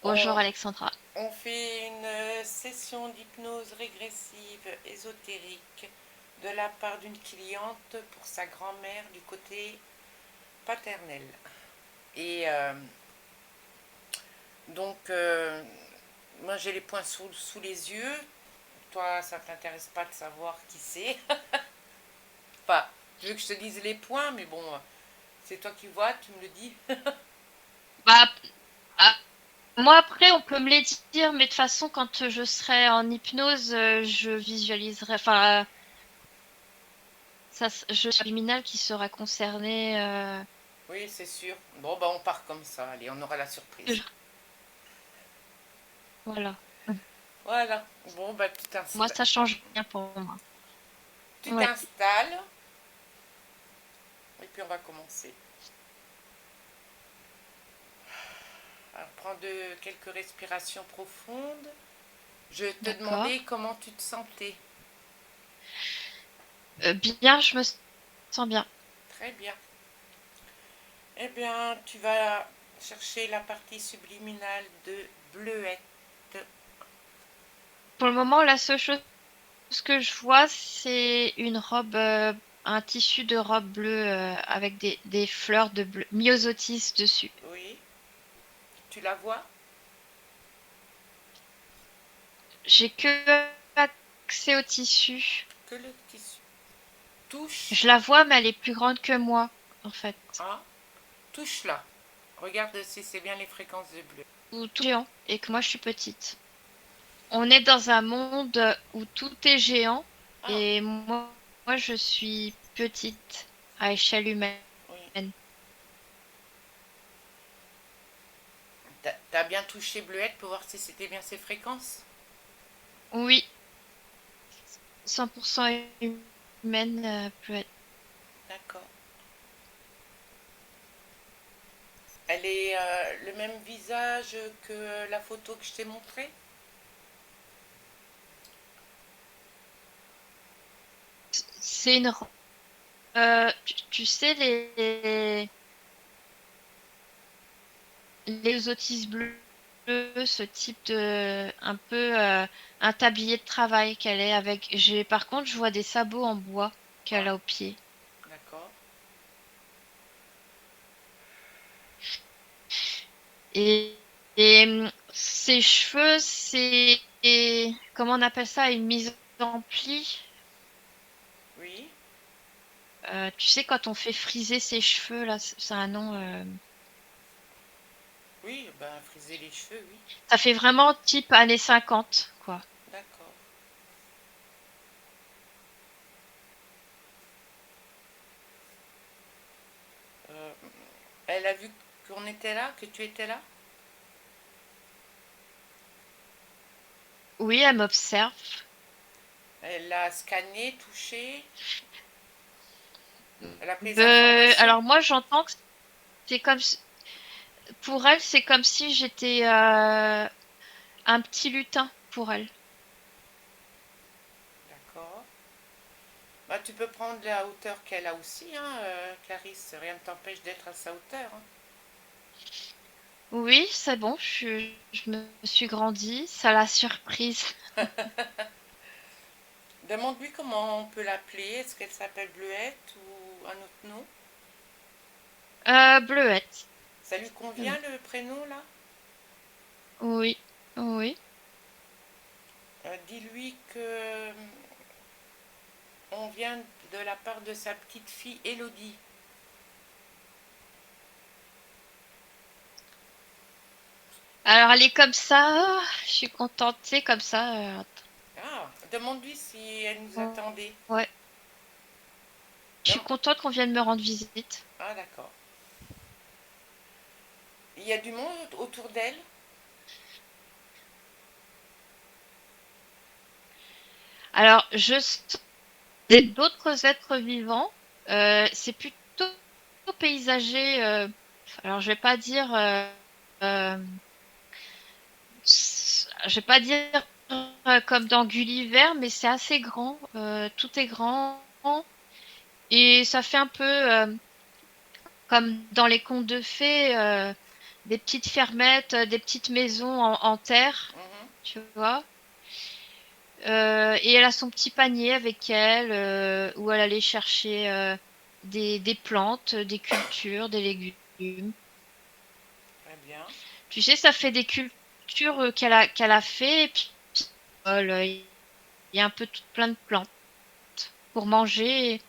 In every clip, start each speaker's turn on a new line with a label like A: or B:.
A: Bonjour
B: On,
A: Alexandra.
B: on fait une session d'hypnose régressive ésotérique de la part d'une cliente pour sa grand-mère du côté paternel. Et donc, moi j'ai les points sous les yeux. Toi, ça t'intéresse pas de savoir qui c'est. Enfin, tu veux que je te dise les points, mais bon, c'est toi qui vois, tu me le dis.
A: Bah, ah, moi après on peut me les dire, mais de toute façon quand je serai en hypnose, je visualiserai, enfin, je subliminal qui sera concerné.
B: Oui, c'est sûr. Bon, bah on part comme ça. Allez, on aura la surprise.
A: Je- Voilà.
B: Voilà. Bon, bah
A: Moi ça change rien pour moi.
B: tu
A: Ouais.
B: t'installes. Et puis on va commencer. Alors, prends quelques respirations profondes. Je te
A: D'accord.
B: demandais comment tu te sentais.
A: Bien, je me sens bien.
B: Très bien. Eh bien, tu vas chercher la partie subliminale de Bleuette.
A: Pour le moment, la seule chose que je vois, c'est une robe, un tissu de robe bleue avec des fleurs de bleu, myosotis dessus.
B: Oui, tu la vois?
A: J'ai que accès au tissu.
B: Que le tissu. Touche.
A: Je la vois, mais elle est plus grande que moi, en fait.
B: Ah, touche là. Regarde si c'est bien les fréquences de bleu.
A: Ou tout géant, et que moi je suis petite. On est dans un monde où tout est géant,
B: Ah,
A: et moi je suis petite à échelle humaine.
B: oui. T'as bien touché Bleuette pour voir si c'était bien ses fréquences?
A: Oui, 100% humaine, peut être.
B: D'accord. Elle est le même visage que la photo que je t'ai montrée?
A: C'est une. Tu sais, les autistes bleus, ce type de. Un peu. Un tablier de travail qu'elle est avec. Par contre, je vois des sabots en bois qu'elle
B: Ah,
A: a au pied.
B: d'accord.
A: Et ses cheveux, c'est. Comment on appelle ça? Une mise en pli.
B: Oui,
A: Tu sais, quand on fait friser ses cheveux, là, c'est un nom.
B: oui, ben friser les cheveux, oui.
A: Ça fait vraiment type années 50, quoi.
B: D'accord. Euh, Elle a vu qu'on était là, que tu étais là?
A: Oui, elle m'observe.
B: Elle a scanné, touché, elle a pris les informations.
A: Alors moi, j'entends que c'est comme pour elle, c'est comme si j'étais un petit lutin pour elle.
B: D'accord. Bah, tu peux prendre la hauteur qu'elle a aussi, hein, Clarisse. Rien ne t'empêche d'être à sa hauteur, hein.
A: Oui, c'est bon, je me suis grandie, ça l'a surprise.
B: Demande-lui comment on peut l'appeler. Est-ce qu'elle s'appelle Bleuette ou un autre nom?
A: Bleuette.
B: Ça lui
A: C'est
B: convient
A: bon.
B: le prénom là?
A: Oui, oui.
B: Dis-lui que on vient de la part de sa petite fille Elodie.
A: Alors elle est comme ça, je suis contente, c'est comme ça.
B: Ah, demande-lui si elle nous
A: Attends.
B: attendait.
A: Ouais, je suis
B: Dem-
A: contente qu'on vienne me rendre visite.
B: ah, d'accord. Il y a du monde autour d'elle?
A: Alors, je sens d'autres êtres vivants, c'est plutôt paysager. Alors, euh, je vais pas dire comme dans Gulliver, mais c'est assez grand. Tout est grand et ça fait un peu comme dans les contes de fées. des petites fermettes, des petites maisons en terre,
B: Mhm.
A: tu vois. Et elle a son petit panier avec elle où elle allait chercher des plantes, des cultures, des légumes.
B: Très bien.
A: Tu sais, ça fait des cultures qu'elle a fait. Et puis, il y a un peu plein de plantes pour manger,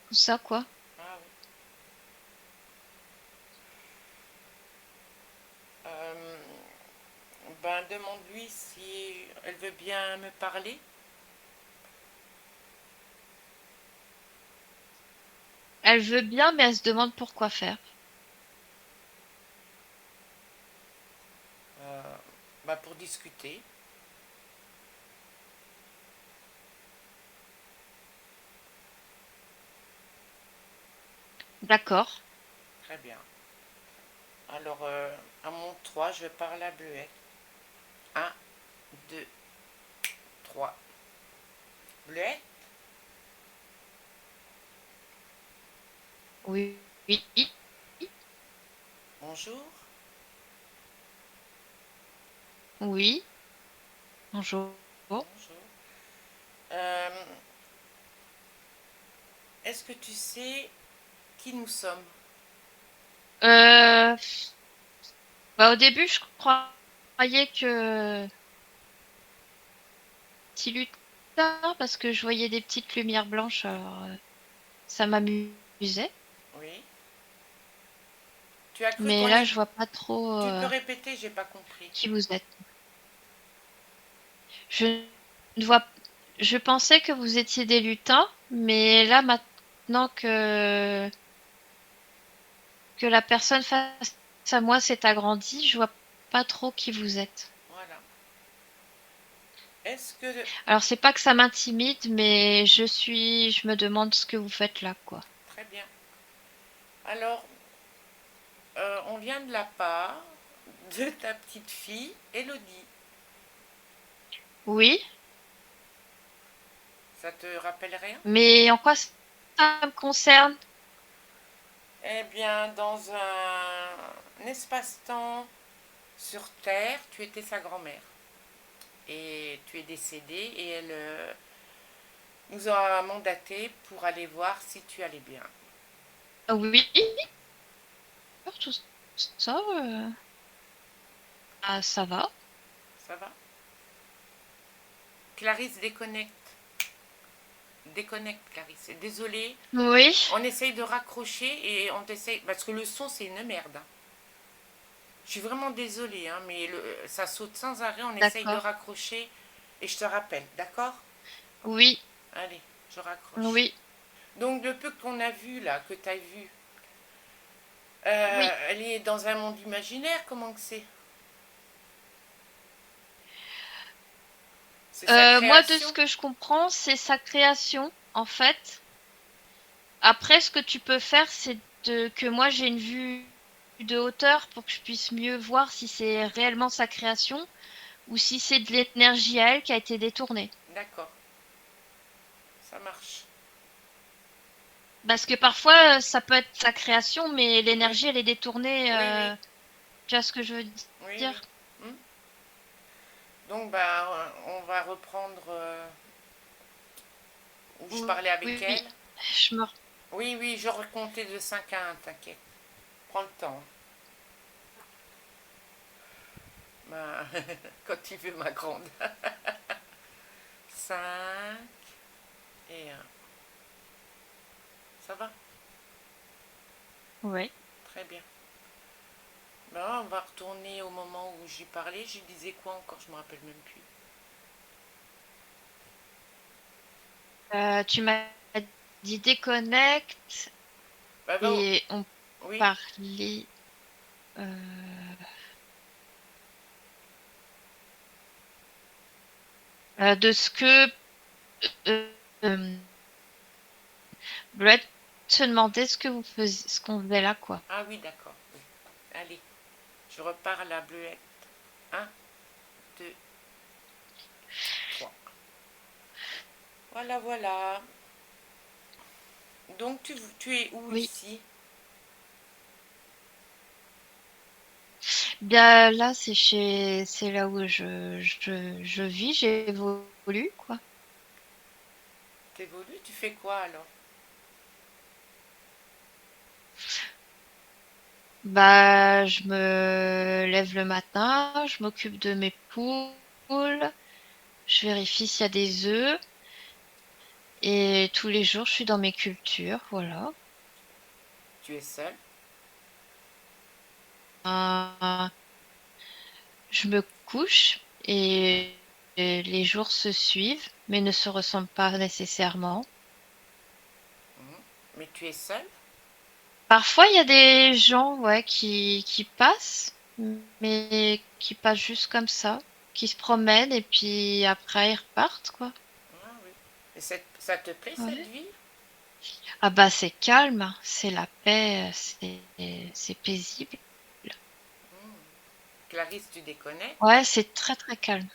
A: tout ça, quoi.
B: Ah oui. Euh, ben, demande-lui si elle veut bien me parler.
A: Elle veut bien, mais elle se demande pourquoi faire.
B: Euh, ben, pour discuter.
A: D'accord.
B: Très bien. Alors, à mon 3, je parle à Bleuette. Un, 2, 3. Bleuette,
A: Oui. Oui.
B: bonjour.
A: Oui. Bonjour.
B: Bonjour. Euh, est-ce que tu sais qui nous sommes?
A: Euh, Bah, au début, je croyais que petit lutin parce que je voyais des petites lumières blanches, alors ça m'amusait.
B: Oui. Tu as cru
A: Mais
B: qu'on
A: là,
B: est...
A: je vois pas trop
B: Tu peux répéter, j'ai pas compris.
A: qui vous êtes. Je ne vois, je pensais que vous étiez des lutins, mais là, maintenant que la personne face à moi s'est agrandie, je vois pas trop qui vous êtes.
B: Voilà. Est-ce que...
A: Alors, c'est pas que ça m'intimide, mais je me demande ce que vous faites là, quoi.
B: Très bien. Alors, on vient de la part de ta petite fille, Elodie.
A: Oui,
B: Ça te rappelle rien?
A: mais en quoi ça me concerne?
B: Eh bien, dans un espace-temps sur Terre, tu étais sa grand-mère. Et tu es décédée et elle nous a mandaté pour aller voir si tu allais bien.
A: Oui, tout ça, ah, ça va.
B: Ça va? Clarisse déconnecte. Déconnecte, Clarisse. Désolée,
A: Oui,
B: on essaye de raccrocher et on essaye. Parce que le son, c'est une merde, hein. Je suis vraiment désolée, hein, mais ça saute sans arrêt. On essaye de
A: d'accord.
B: raccrocher et je te rappelle, d'accord?
A: Oui,
B: Allez, je raccroche.
A: oui,
B: Donc, le peu qu'on a vu là, que tu as vu,
A: oui.
B: elle est dans un monde imaginaire, comment que c'est? C'est sa
A: Moi, de ce
B: création?
A: que je comprends, c'est sa création, en fait. Après, ce que tu peux faire, c'est que moi, j'ai une vue de hauteur pour que je puisse mieux voir si c'est réellement sa création ou si c'est de l'énergie à elle qui a été détournée.
B: D'accord, ça marche.
A: Parce que parfois, ça peut être sa création, mais
B: Oui,
A: l'énergie, elle est détournée.
B: oui, oui,
A: Tu vois ce que je veux
B: oui, oui.
A: dire?
B: Hmm. Donc, bah, on va reprendre où je
A: Oui,
B: parlais avec
A: oui.
B: elle.
A: Je me...
B: Oui, oui, je recomptais de 5 à 1, t'inquiète. Prends le temps. Bah, quand tu veux, ma grande. 5 et 1. Ça va?
A: Ouais.
B: Très bien. Bah, on va retourner au moment où j'y parlais. J'y disais quoi encore? Je me rappelle même plus.
A: Tu m'as dit déconnecte
B: Bah, bah,
A: et on
B: oui.
A: parlait de ce que euh, Bleuette se demandait ce que vous faisiez, ce qu'on faisait là, quoi.
B: Ah oui, d'accord. Oui. Allez, je repars à la bleuette. Un, 2, 3. Voilà, voilà. Donc, tu es où
A: Oui.
B: ici?
A: Bien là, c'est là où je vis, j'évolue, quoi.
B: T'évolues, tu fais quoi alors?
A: Bah, je me lève le matin, je m'occupe de mes poules, je vérifie s'il y a des œufs, et tous les jours, je suis dans mes cultures, voilà.
B: Tu es seule?
A: Euh, je me couche et les jours se suivent, mais ne se ressemblent pas nécessairement.
B: Mhm. Mais tu es seule?
A: Parfois, il y a des gens, ouais, qui passent, mais qui passent juste comme ça, qui se promènent et puis après ils repartent, quoi.
B: Ah oui. Et ça te plaît cette
A: Ouais.
B: vie?
A: Ah bah c'est calme, hein, c'est la paix, c'est paisible.
B: Hmm. Clarisse, tu déconnectes?
A: Ouais, c'est très très calme.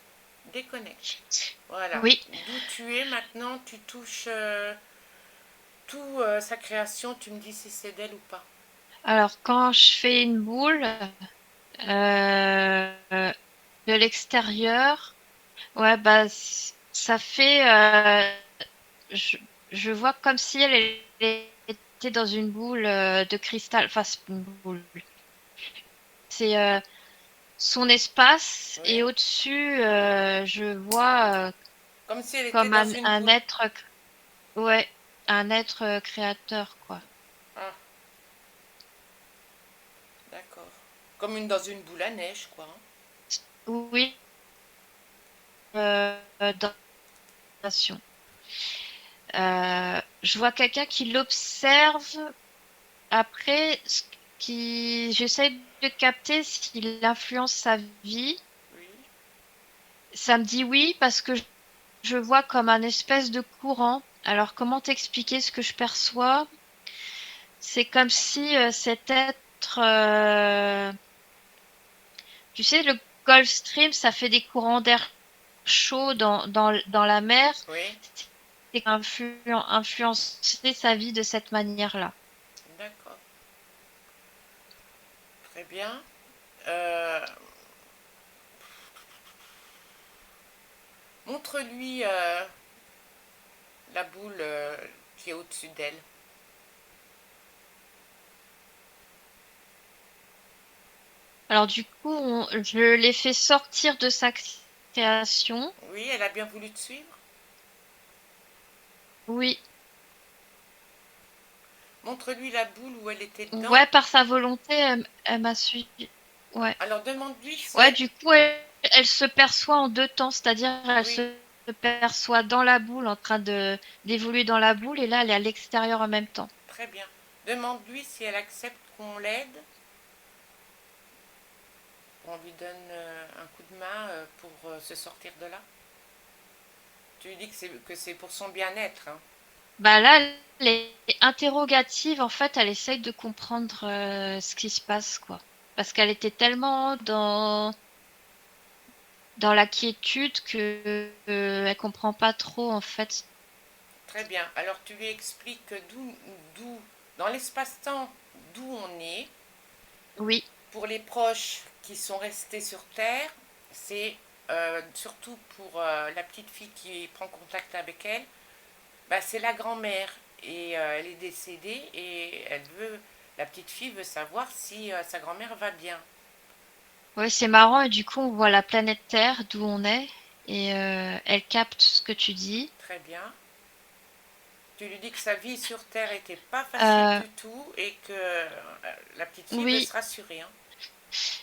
B: Déconnecte. Voilà.
A: Oui.
B: D'où tu es maintenant, tu touches tout sa création, tu me dis si c'est d'elle ou pas.
A: Alors quand je fais une boule de l'extérieur, ouais bah ça fait, je, je vois comme si elle était dans une boule de cristal. Enfin, c'est une boule. C'est son espace et
B: Oui.
A: au-dessus, je vois
B: Comme si elle était
A: comme
B: dans une
A: un
B: boule.
A: être, ouais, un être créateur, quoi.
B: Ah, d'accord. Comme dans une boule à neige, quoi, hein.
A: Oui, dans la nation. Je vois quelqu'un qui l'observe. Après, j'essaie de capter s'il influence sa vie.
B: Oui.
A: Ça me dit oui parce que je vois comme un espèce de courant. Alors, comment t'expliquer ce que je perçois? C'est comme si cet être, tu sais, le Gulf Stream, ça fait des courants d'air chaud dans la mer.
B: Oui.
A: C'est influencer sa vie de cette manière-là.
B: D'accord. Très bien. Euh, Montre-lui la boule qui est au-dessus d'elle.
A: Alors du coup, je l'ai fait sortir de sa création.
B: Oui, elle a bien voulu te suivre.
A: Oui,
B: Montre-lui la boule où elle était dedans.
A: ouais, par sa volonté, elle m'a suivi. Ouais.
B: Alors demande-lui si
A: Ouais,
B: elle...
A: du coup, elle se perçoit en deux temps, c'est-à-dire elle
B: Oui,
A: se perçoit dans la boule, en train de d'évoluer dans la boule, et là, elle est à l'extérieur en même temps.
B: très bien. Demande-lui si elle accepte qu'on l'aide, qu'on lui donne un coup de main pour se sortir de là. Tu lui dis que c'est pour son bien-être, hein.
A: Bah là, elle est interrogative, en fait, elle essaye de comprendre ce qui se passe, quoi. Parce qu'elle était tellement dans la quiétude que elle comprend pas trop, en fait.
B: Très bien. Alors tu lui expliques que dans l'espace-temps d'où on est,
A: Oui,
B: pour les proches qui sont restés sur Terre, c'est surtout pour la petite fille qui prend contact avec elle, bah, c'est la grand-mère et elle est décédée et la petite fille veut savoir si sa grand-mère va bien.
A: ouais, c'est marrant, et du coup, on voit la planète Terre, d'où on est, et elle capte ce que tu dis.
B: Très bien. Tu lui dis que sa vie sur Terre était pas facile
A: Euh,
B: du tout et que la petite fille veut
A: oui,
B: se rassurer, hein.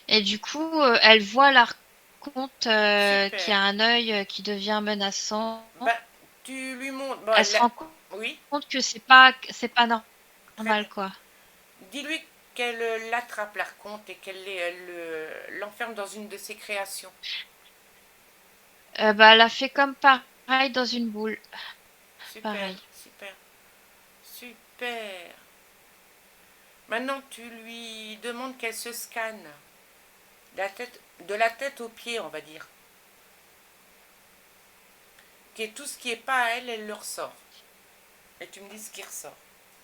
A: et du coup, elle voit l'archonte qui
B: Super.
A: a un œil qui devient menaçant.
B: Bah, tu lui montres. Bon,
A: Elle se rend
B: oui,
A: compte que c'est pas
B: très bien.
A: normal, quoi.
B: Dis-lui qu'elle l'attrape, l'archonte, et l'enferme dans une de ses créations.
A: Bah, elle a fait comme pareil dans une boule.
B: Super,
A: Pareil.
B: super, super. Maintenant, tu lui demandes qu'elle se scanne. De la tête aux pieds, on va dire. Que tout ce qui est pas à elle, elle le ressort. Et tu me dis ce qui ressort.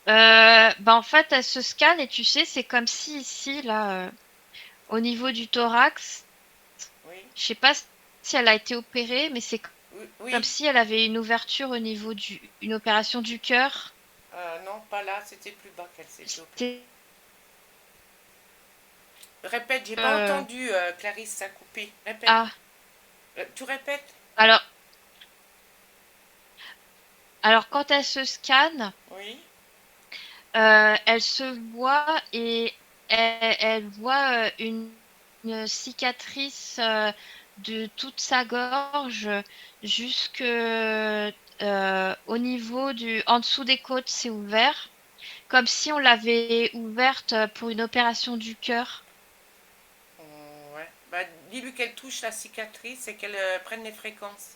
A: Bah, en fait, elle se scanne et tu sais, c'est comme si ici, là, au niveau du thorax,
B: Oui,
A: je sais pas si elle a été opérée, mais c'est
B: oui,
A: comme
B: oui.
A: si elle avait une ouverture au niveau une opération du cœur.
B: Non, pas là, c'était plus bas qu'elle s'est fait opérer.
A: C'est,
B: Répète, j'ai pas
A: euh,
B: entendu, Clarisse, ça a coupé. Répète.
A: ah,
B: Tu répètes?
A: alors, alors quand elle se scanne,
B: Oui,
A: elle se voit et elle voit une cicatrice de toute sa gorge jusque au niveau en dessous des côtes, c'est ouvert, comme si on l'avait ouverte pour une opération du cœur.
B: ouais. Bah, dis-lui qu'elle touche la cicatrice et qu'elle prenne les fréquences.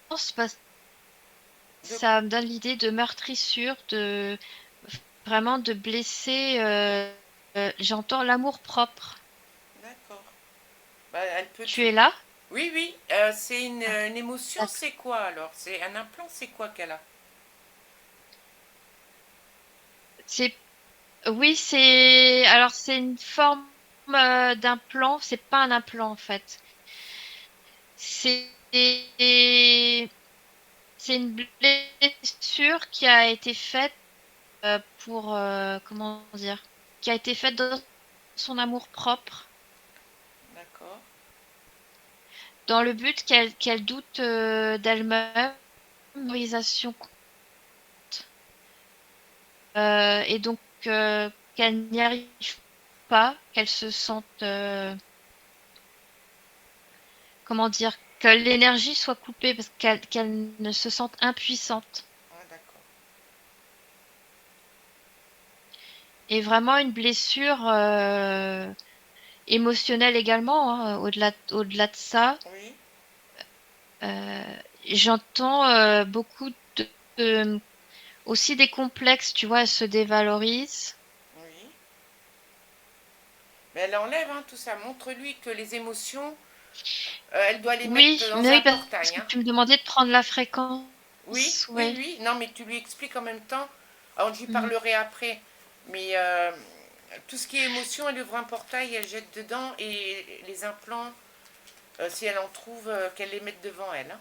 A: Parce que
B: De...
A: ça me donne l'idée de meurtrissure, de vraiment de blesser. J'entends l'amour propre.
B: D'accord. Bah, elle peut
A: Tu
B: tout.
A: es là?
B: Oui, oui, c'est
A: Ah,
B: une émotion,
A: d'accord.
B: c'est quoi alors? C'est un implant, c'est quoi qu'elle a?
A: C'est Oui, c'est une forme d'implant, c'est pas un implant en fait. C'est c'est une blessure qui a été faite pour comment dire, qui a été faite dans son amour propre,
B: D'accord.
A: dans le but qu'elle doute d'elle-même, mémorisation, et donc qu'elle n'y arrive pas, qu'elle se sente comment dire, que l'énergie soit coupée parce qu'elle ne se sente impuissante.
B: Ah, d'accord.
A: Et vraiment une blessure émotionnelle également, hein, au-delà de ça.
B: Oui,
A: J'entends beaucoup de- aussi des complexes, tu vois, elle se dévalorise.
B: oui. Mais elle enlève hein, tout ça. Montre-lui que les émotions, elle doit les mettre
A: Oui,
B: dans
A: mais
B: un
A: oui, parce
B: portail.
A: que
B: Hein.
A: tu me demandais de prendre la
B: Oui,
A: fréquence,
B: oui,
A: ouais.
B: oui. Non, mais tu lui expliques en même temps. Alors, j'y
A: Mm.
B: parlerai après. Mais tout ce qui est émotion, elle ouvre un portail, elle jette dedans. Et les implants, si elle en trouve, qu'elle les mette devant elle. Hein.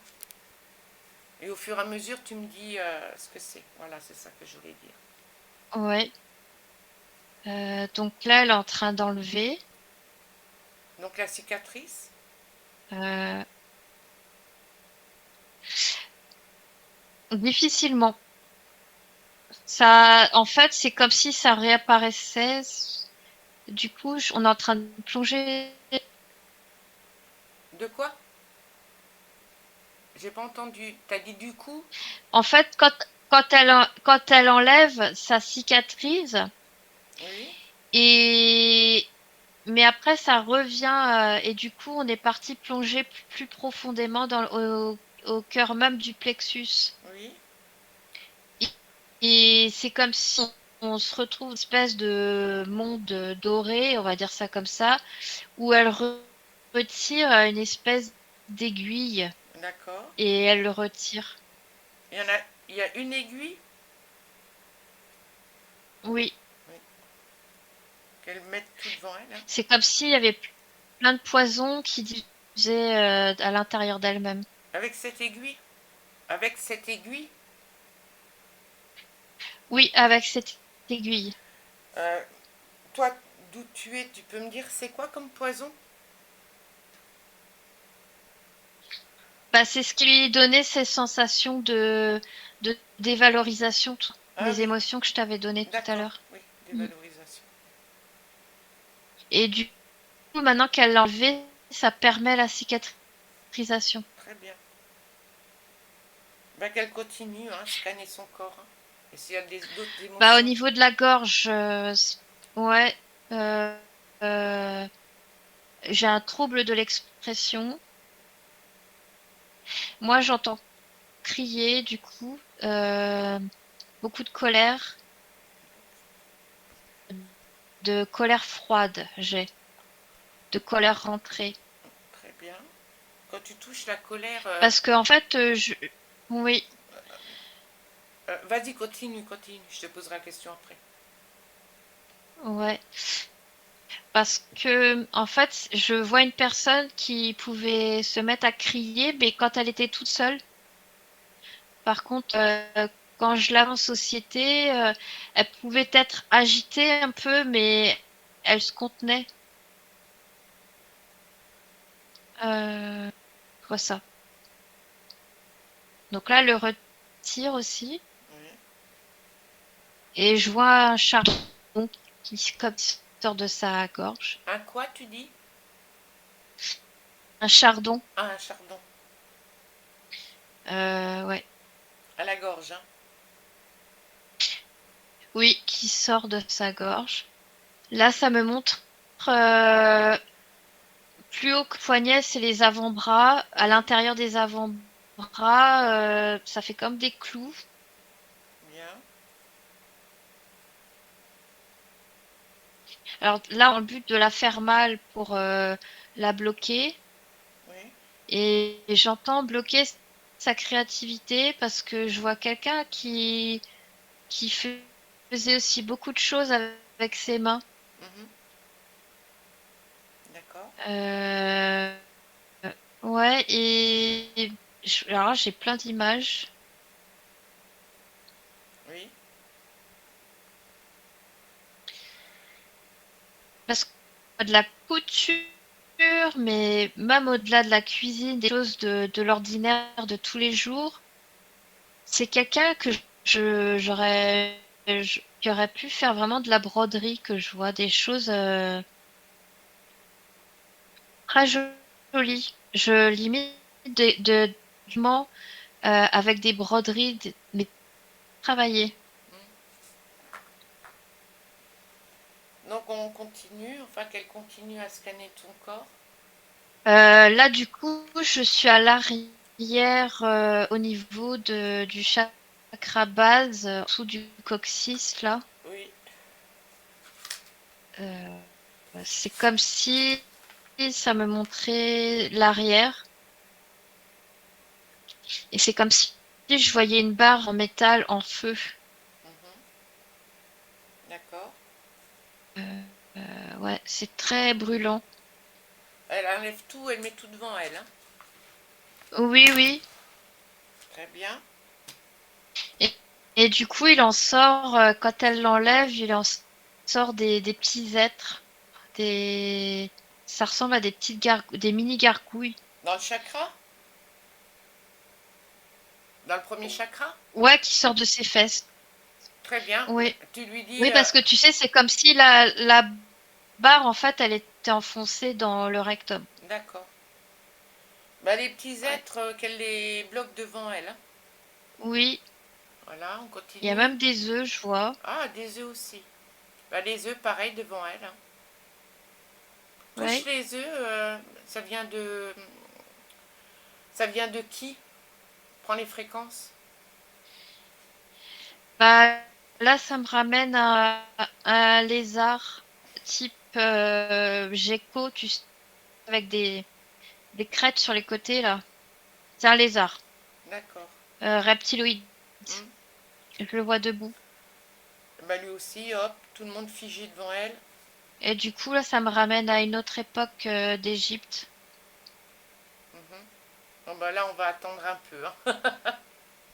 B: Et au fur et à mesure, tu me dis ce que c'est. Voilà, c'est ça que je voulais dire.
A: Ouais. Donc là, elle est en train d'enlever.
B: Donc, la cicatrice.
A: euh, difficilement. Ça, en fait, c'est comme si ça réapparaissait. Du coup, on est en train de plonger.
B: De quoi? J'ai pas entendu. T'as dit du coup?
A: En fait, quand elle enlève, ça cicatrise.
B: Oui.
A: Et mais après, ça revient. Et du coup, on est parti plonger plus profondément au cœur même du plexus.
B: Oui.
A: Et, et c'est comme si on se retrouve une espèce de monde doré, on va dire ça comme ça, où elle retire une espèce d'aiguille
B: D'accord.
A: et elle le retire.
B: Il y en a. Il y a une aiguille.
A: Oui,
B: Oui. Qu'elle mette tout devant elle. Hein.
A: c'est comme s'il y avait plein de poisons qui diffusaient à l'intérieur d'elle-même.
B: Avec cette aiguille. Avec cette aiguille.
A: Oui, avec cette aiguille.
B: euh, Toi, d'où tu es, tu peux me dire c'est quoi comme poison?
A: Bah, c'est ce qui lui donnait ces sensations de dévalorisation,
B: Ah
A: les
B: oui.
A: émotions que je t'avais données tout à
B: D'accord.
A: l'heure.
B: Oui.
A: Mm.
B: Dévalorisation.
A: Et du coup, maintenant qu'elle l'a enlevé, ça permet la cicatrisation.
B: Très bien. Ben, qu'elle continue à scanner son corps. Hein. Et s'il y a d'autres
A: Bah, au
B: émotions.
A: niveau de la gorge, ouais, euh, euh, j'ai un trouble de l'expression. Moi, j'entends crier, du coup, beaucoup de colère froide, de colère rentrée.
B: Très bien. Quand tu touches la colère,
A: Parce que, en fait, oui,
B: Vas-y, continue, continue. Je te poserai la question après.
A: Ouais. Parce que, en fait, je vois une personne qui pouvait se mettre à crier, mais quand elle était toute seule. Par contre, quand je l'avais en société, elle pouvait être agitée un peu, mais elle se contenait. Je vois ça. Donc là, elle le retire aussi.
B: Oui.
A: Et je vois un chardon qui comme sort de sa gorge.
B: Un quoi, tu dis?
A: Un chardon,
B: Ah, un chardon.
A: ouais.
B: À la gorge, hein.
A: Oui, qui sort de sa gorge. Là, ça me montre euh, plus haut que poignet, c'est les avant-bras. À
B: Oui,
A: l'intérieur des avant-bras, ça fait comme des clous.
B: bien.
A: Alors là, dans le but de la faire mal pour la bloquer.
B: Oui.
A: Et j'entends bloquer sa créativité parce que je vois quelqu'un qui faisait aussi beaucoup de choses avec ses mains.
B: Mhm. D'accord.
A: Euh, ouais, alors là, j'ai plein d'images.
B: Oui.
A: Parce que de la couture, mais même au-delà de la cuisine, des choses de l'ordinaire de tous les jours, c'est quelqu'un que qui aurait pu faire vraiment de la broderie, que je vois des choses très jolies. Je limite du avec des broderies, mais travaillées.
B: Mm. Donc on continue, enfin qu'elle continue à scanner ton corps.
A: Là, du coup, je suis à l'arrière au niveau du chakra base, en dessous du coccyx, là.
B: Oui.
A: Euh, c'est comme si ça me montrait l'arrière. Et c'est comme si je voyais une barre en métal en feu.
B: Mhm. D'accord.
A: Ouais, c'est très brûlant.
B: Elle enlève tout, elle met tout devant elle, hein.
A: Oui, oui.
B: Très bien.
A: Et, et du coup, il en sort, quand elle l'enlève, il en sort des petits êtres. Des... Ça ressemble à des des mini gargouilles.
B: Dans le chakra? Dans le premier chakra?
A: Ouais, qui sortent de ses fesses.
B: Très bien.
A: Oui.
B: Tu lui dis,
A: Oui, parce que tu sais, c'est comme si la barre, en fait, elle était enfoncée dans le rectum.
B: d'accord. Bah, les petits
A: Ouais.
B: êtres, qu'elle les bloque devant elle, hein.
A: Oui,
B: Voilà, on
A: il y a
B: continue.
A: même des œufs, je vois.
B: Ah, des œufs aussi. Bah, les œufs, pareil, devant elle, hein. Touche
A: Ouais.
B: les œufs, ça vient de... Ça vient de qui? Prends les fréquences.
A: Bah, là, ça me ramène à un lézard type gecko, tu sais, avec des crêtes sur les côtés, là. C'est un lézard,
B: D'accord.
A: reptiloïde.
B: Hmm.
A: Je le vois debout.
B: Bah, lui aussi, hop, tout le monde figé devant elle.
A: Et du coup, là, ça me ramène à une autre époque d'Égypte.
B: Mhm. Bon, bah là, on va attendre un peu, hein.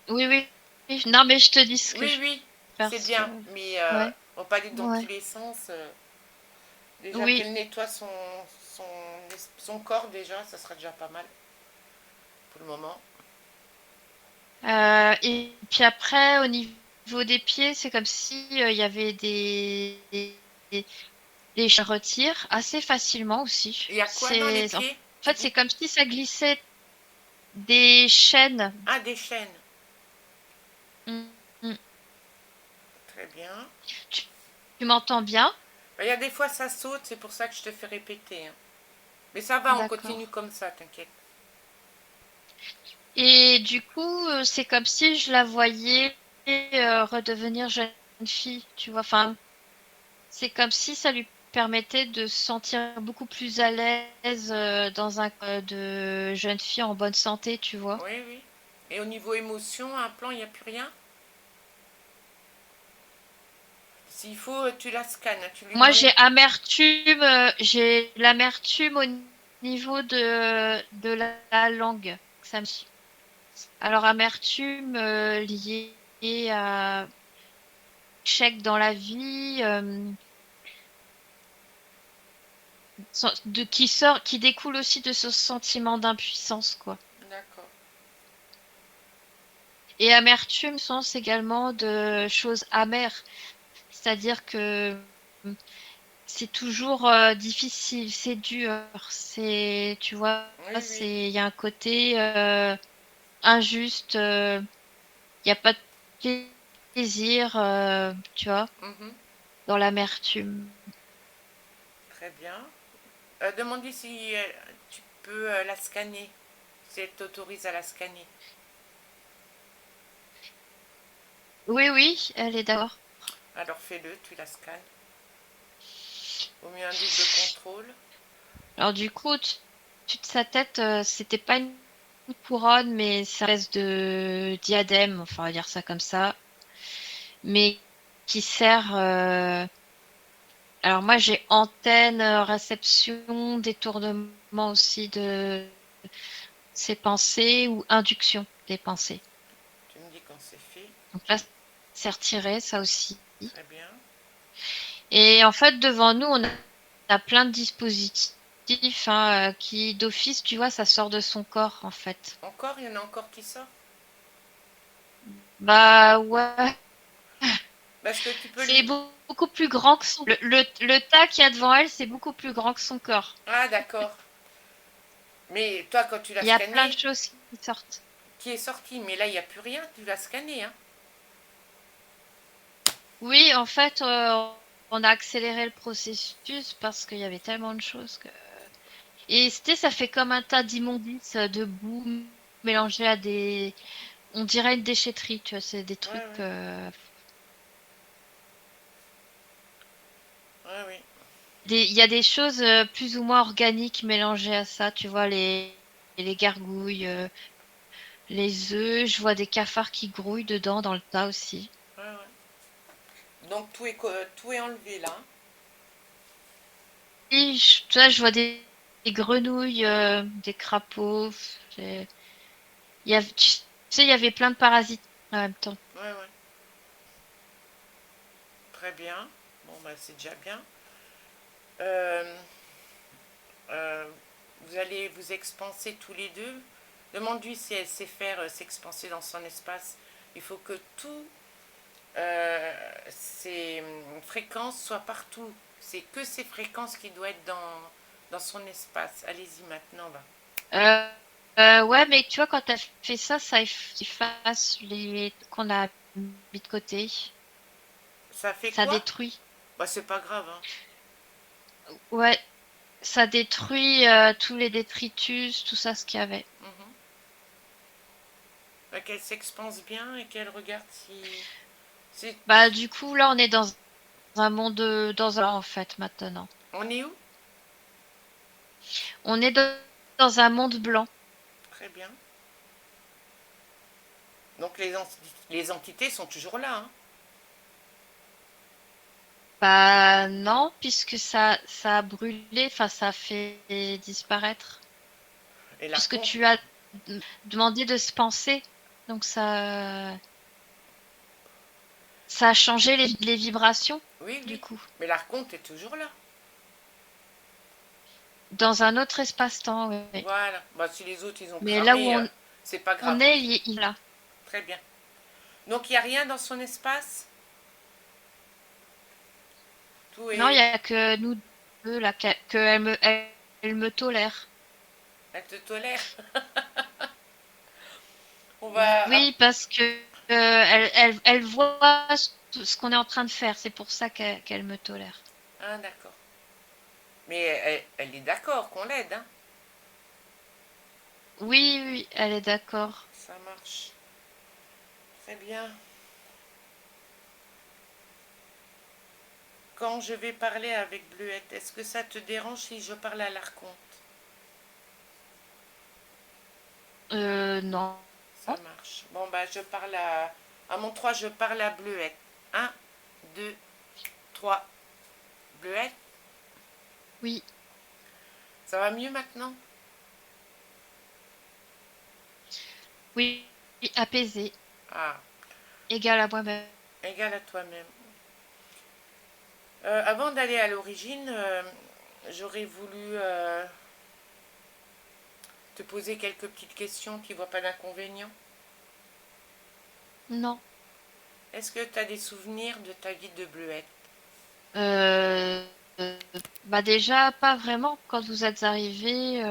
A: Oui, oui, oui. Non, mais je te dis ce que
B: Oui,
A: je
B: oui, c'est
A: parce que...
B: bien. Mais
A: Ouais,
B: on va pas aller dans tous
A: ouais.
B: les sens. Déjà
A: Oui.
B: qu'elle nettoie son, son corps, déjà, ça sera déjà pas mal pour le moment.
A: Et puis après, au niveau des pieds, c'est comme si il y avait des je retire assez facilement aussi.
B: Il y a quoi dans les
A: En
B: pieds, tu
A: fait,
B: dis?
A: c'est comme si ça glissait des chaînes.
B: Ah, des chaînes.
A: Mm, mm.
B: Très bien.
A: Tu, tu m'entends bien?
B: Bah, il y a des fois ça saute, c'est pour ça que je te fais répéter, hein. Mais ça va, on
A: D'accord.
B: continue comme ça, t'inquiète.
A: Et du coup, c'est comme si je la voyais redevenir jeune fille, tu vois. Enfin, c'est comme si ça lui permettait de se sentir beaucoup plus à l'aise dans un de jeune fille en bonne santé, tu vois.
B: Oui, oui. Et au niveau émotion, un plan, il n'y a plus rien? S'il faut, tu la scannes. Tu lui
A: Moi,
B: demandes.
A: j'ai l'amertume au niveau de la langue. Ça me... Alors, amertume liée à échec dans la vie, qui découle aussi de ce sentiment d'impuissance, quoi.
B: D'accord.
A: Et amertume, sens également de choses amères. C'est-à-dire que c'est toujours difficile, c'est dur, tu vois,
B: Oui, oui.
A: il y a un côté injuste, il n'y a pas de plaisir, tu vois,
B: Mhm.
A: dans l'amertume.
B: Très bien. Demande-lui si tu peux la scanner. Si elle t'autorise à la scanner.
A: Oui, oui, elle est d'accord.
B: Alors fais-le, tu la scannes. Au mieux un double contrôle.
A: Alors du coup, au-dessus de sa tête, c'était pas une couronne, mais ça reste de diadème, enfin on va dire ça comme ça, mais qui sert. Alors moi j'ai antenne, réception, détournement aussi de ses pensées ou induction des pensées.
B: Tu me dis quand c'est fait.
A: Donc là, c'est retiré, ça aussi.
B: Très bien.
A: Et en fait, devant nous, on a plein de dispositifs hein, qui, d'office, tu vois, ça sort de son corps, en fait.
B: Encore, il y en a encore qui sort.
A: Bah ouais,
B: Parce que tu peux
A: c'est
B: lui.
A: beaucoup plus grand que son... Le tas qu'il y a devant elle, c'est beaucoup plus grand que son corps.
B: Ah, d'accord. Mais toi, quand tu l'as
A: Il y a plein de
B: scanné,
A: choses qui sortent.
B: qui est sorti. Mais là, il n'y a plus rien. Tu l'as scanné, hein.
A: Oui, en fait, on a accéléré le processus parce qu'il y avait tellement de choses que... Et ça fait comme un tas d'immondices, de boue mélangé à des... On dirait une déchetterie, tu vois, c'est des
B: Ouais,
A: trucs...
B: ouais. Ouais, oui.
A: Il y a des choses plus ou moins organiques mélangées à ça, tu vois, les gargouilles, les œufs, je vois des cafards qui grouillent dedans dans le tas aussi.
B: Ouais, ouais. Donc tout est enlevé là, hein.
A: Et tu vois, je vois des grenouilles, des crapauds. c'est- tu sais, il y avait plein de parasites en même temps.
B: Ouais, ouais. Très bien. Bon, bah, c'est déjà bien. Euh, euh, vous allez vous expanser tous les deux. Demande-lui si elle sait faire s'expanser dans son espace. Il faut que tout ces fréquences soient partout. C'est que ces fréquences qui doivent être dans son espace. Allez-y maintenant, va.
A: Euh, ouais, mais tu vois, quand t'as fait ça, ça efface les qu'on a mis de côté.
B: Ça fait
A: Ça
B: quoi?
A: détruit.
B: Bah, c'est pas grave, hein.
A: Ouais, ça détruit tous les détritus, tout ça, ce qu'il y avait.
B: Mhm. Bah, qu'elle s'expanse bien et qu'elle regarde si.
A: Bah, du coup, là, on est dans un monde, dans un, en fait, maintenant.
B: On est où?
A: On est dans un monde blanc.
B: Très bien. Donc les entités sont toujours là, hein.
A: Bah, non, puisque ça a brûlé, enfin, ça a fait disparaître.
B: Et
A: Puisque
B: l'archon.
A: tu as demandé de se penser. Donc, ça a changé les vibrations,
B: Oui,
A: du
B: oui.
A: coup.
B: Mais l'archonte est toujours là.
A: Dans un autre espace-temps, oui.
B: Voilà. Bah, si les autres ils ont
A: Mais là où
B: cramé, c'est pas
A: on
B: grave.
A: est, il est là.
B: Très bien. Donc il n'y a rien dans son espace. Tout
A: Non, il y
B: est.
A: a que nous deux, là, elle me tolère.
B: Elle te tolère. On va.
A: Oui, parce que elle voit ce qu'on est en train de faire. C'est pour ça qu'elle me tolère.
B: Ah, d'accord. Mais elle est d'accord qu'on l'aide, hein.
A: Oui, oui, elle est d'accord.
B: Ça marche. Très bien. Quand je vais parler avec Bleuette, est-ce que ça te dérange si je parle à l'archonte?
A: Non.
B: Ça marche. Bon, bah, je parle à mon 3, je parle à Bleuette. Un, 2, 3. Bleuette,
A: Oui,
B: ça va mieux maintenant?
A: oui, apaisé,
B: Ah,
A: égal à moi-même.
B: égal à toi-même. Avant d'aller à l'origine, j'aurais voulu te poser quelques petites questions qui ne voient pas d'inconvénient.
A: Non.
B: Est-ce que tu as des souvenirs de ta vie de bleuette?
A: Euh, Bah déjà, pas vraiment. Quand vous êtes arrivé,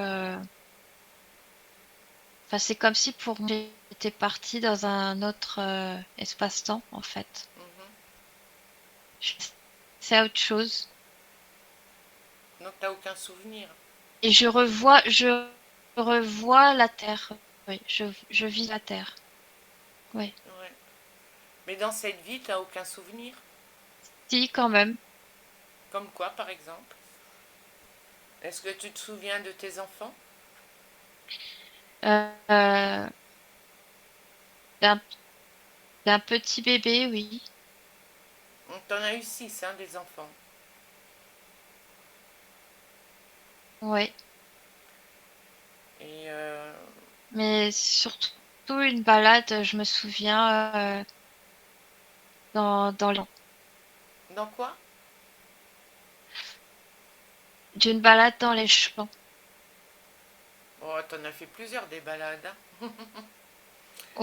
A: enfin, c'est comme si pour moi, j'étais partie dans un autre espace-temps, en fait.
B: Mhm.
A: Je- C'est autre chose.
B: Donc tu n'as aucun souvenir.
A: Et je revois la Terre. Oui, je vis la Terre. Oui.
B: Ouais. Mais dans cette vie, tu n'as aucun souvenir.
A: Si, quand même.
B: Comme quoi, par exemple? Est-ce que tu te souviens de tes enfants?
A: Euh, d'un, d'un petit bébé, oui.
B: Tu en as eu 6, hein, des enfants.
A: Oui.
B: Et
A: Mais surtout une balade, je me souviens, dans
B: dans quoi?
A: d'une balade dans les champs.
B: Oh, t'en as fait plusieurs des balades, hein.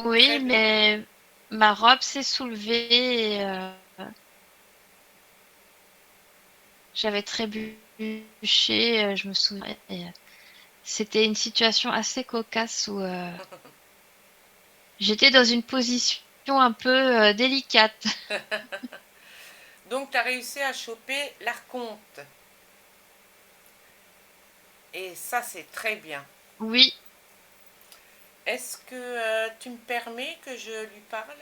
A: Oui,
B: Très bien.
A: mais ma robe s'est soulevée et j'avais trébuché, je me souviens. Et, c'était une situation assez cocasse où j'étais dans une position un peu délicate.
B: Donc, tu as réussi à choper l'archonte. Et ça, c'est très bien.
A: Oui,
B: Est-ce que tu me permets que je lui parle?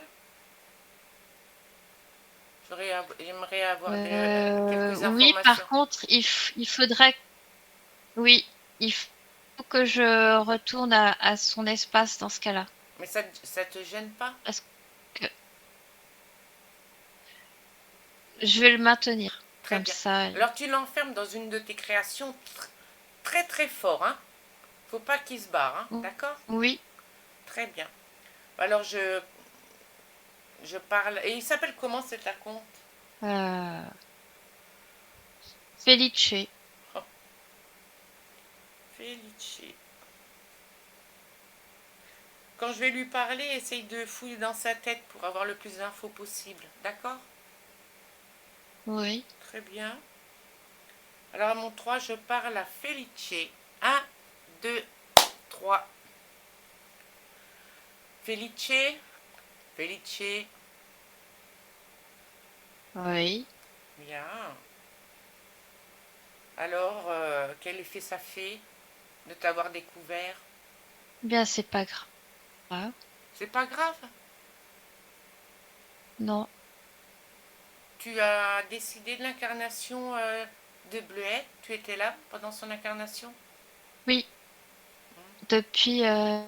B: J'aimerais avoir quelques
A: oui.
B: informations.
A: Par contre, il faudrait, oui, il faut que je retourne à son espace dans ce cas-là.
B: Mais ça te gêne pas?
A: Parce que je vais le maintenir
B: Très
A: comme
B: bien.
A: ça.
B: Alors, tu l'enfermes dans une de tes créations très très fort, hein? Faut pas qu'il se barre, hein? D'accord?
A: Oui,
B: Très bien. Alors, je parle. Et il s'appelle comment cet archonte?
A: euh, Felice.
B: Oh, Felice. Quand je vais lui parler, essaye de fouiller dans sa tête pour avoir le plus d'infos possible. D'accord?
A: Oui,
B: Très bien. Alors à mon 3, je parle à Felice. Un, 2, 3. Felice. Felice.
A: oui.
B: Bien. Alors, quel effet ça fait de t'avoir découvert?
A: Bien, c'est pas grave.
B: C'est pas grave.
A: Non.
B: Tu as décidé de l'incarnation de Bleuette. Tu étais là pendant son incarnation?
A: Oui, depuis euh,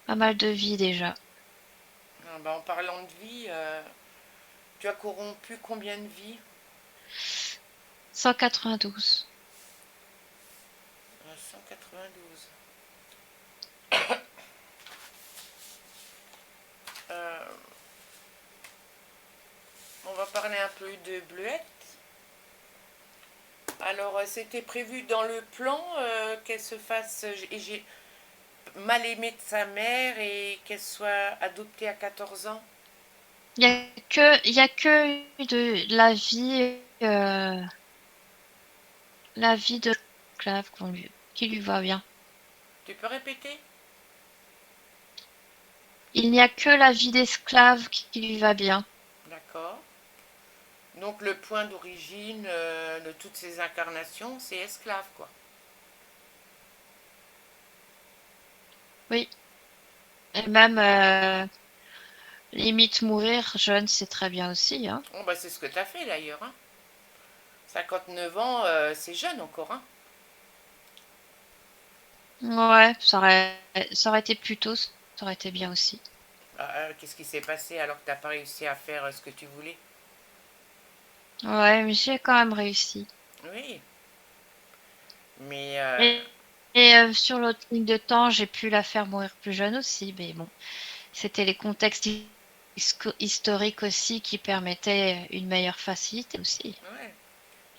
A: pas mal de vies déjà.
B: Ah, bah, en parlant de vie, tu as corrompu combien de vies?
A: 192.
B: 192. Euh, on va parler un peu de Bleuette. Alors, c'était prévu dans le plan qu'elle se fasse. J'ai mal aimé de sa mère et qu'elle soit adoptée à 14 ans.
A: Il y a que de la vie de l'esclave qui lui va bien.
B: Tu peux répéter?
A: Il n'y a que la vie d'esclave qui lui va bien.
B: D'accord. Donc, le point d'origine de toutes ces incarnations, c'est esclave, quoi.
A: Oui. Et même limite mourir jeune, c'est très bien aussi, hein.
B: Bon, bah, c'est ce que tu as fait d'ailleurs, hein. 59 ans, c'est jeune encore, hein.
A: Ouais, ça aurait été plus tôt, ça aurait été bien aussi.
B: Qu'est-ce qui s'est passé alors que tu n'as pas réussi à faire ce que tu voulais?
A: Ouais, mais j'ai quand même réussi.
B: Oui, mais
A: Et, sur l'autre ligne de temps, j'ai pu la faire mourir plus jeune aussi, mais bon, c'était les contextes historiques aussi qui permettaient une meilleure facilité aussi.
B: ouais.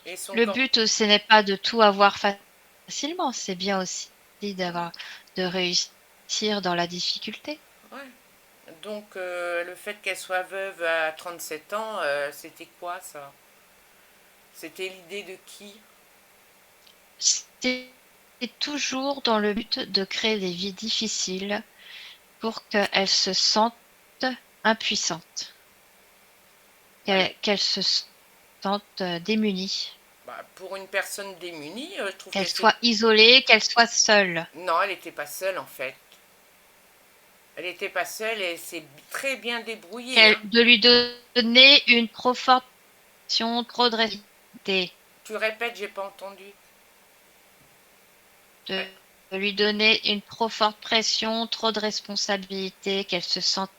B: Et son
A: Le
B: camp.
A: but, ce n'est pas de tout avoir facilement, c'est bien aussi de réussir dans la difficulté.
B: Ouais. Donc, le fait qu'elle soit veuve à 37 ans, c'était quoi ça? C'était l'idée de qui?
A: C'est toujours dans le but de créer des vies difficiles pour qu'elle se sente impuissante,
B: Elle-
A: qu'elle se sente démunie,
B: Bah, pour une personne démunie, je trouve
A: qu'elle
B: qu'elle s'est.
A: soit isolée, qu'elle soit seule,
B: Non, elle n'était pas seule en fait. Elle n'était pas seule et elle s'est très bien débrouillée, hein.
A: de lui donner une trop forte pression, trop de responsabilité,
B: Tu répètes, j'ai pas entendu.
A: de,
B: Ouais.
A: de lui donner une trop forte pression, trop de responsabilité, qu'elle se sente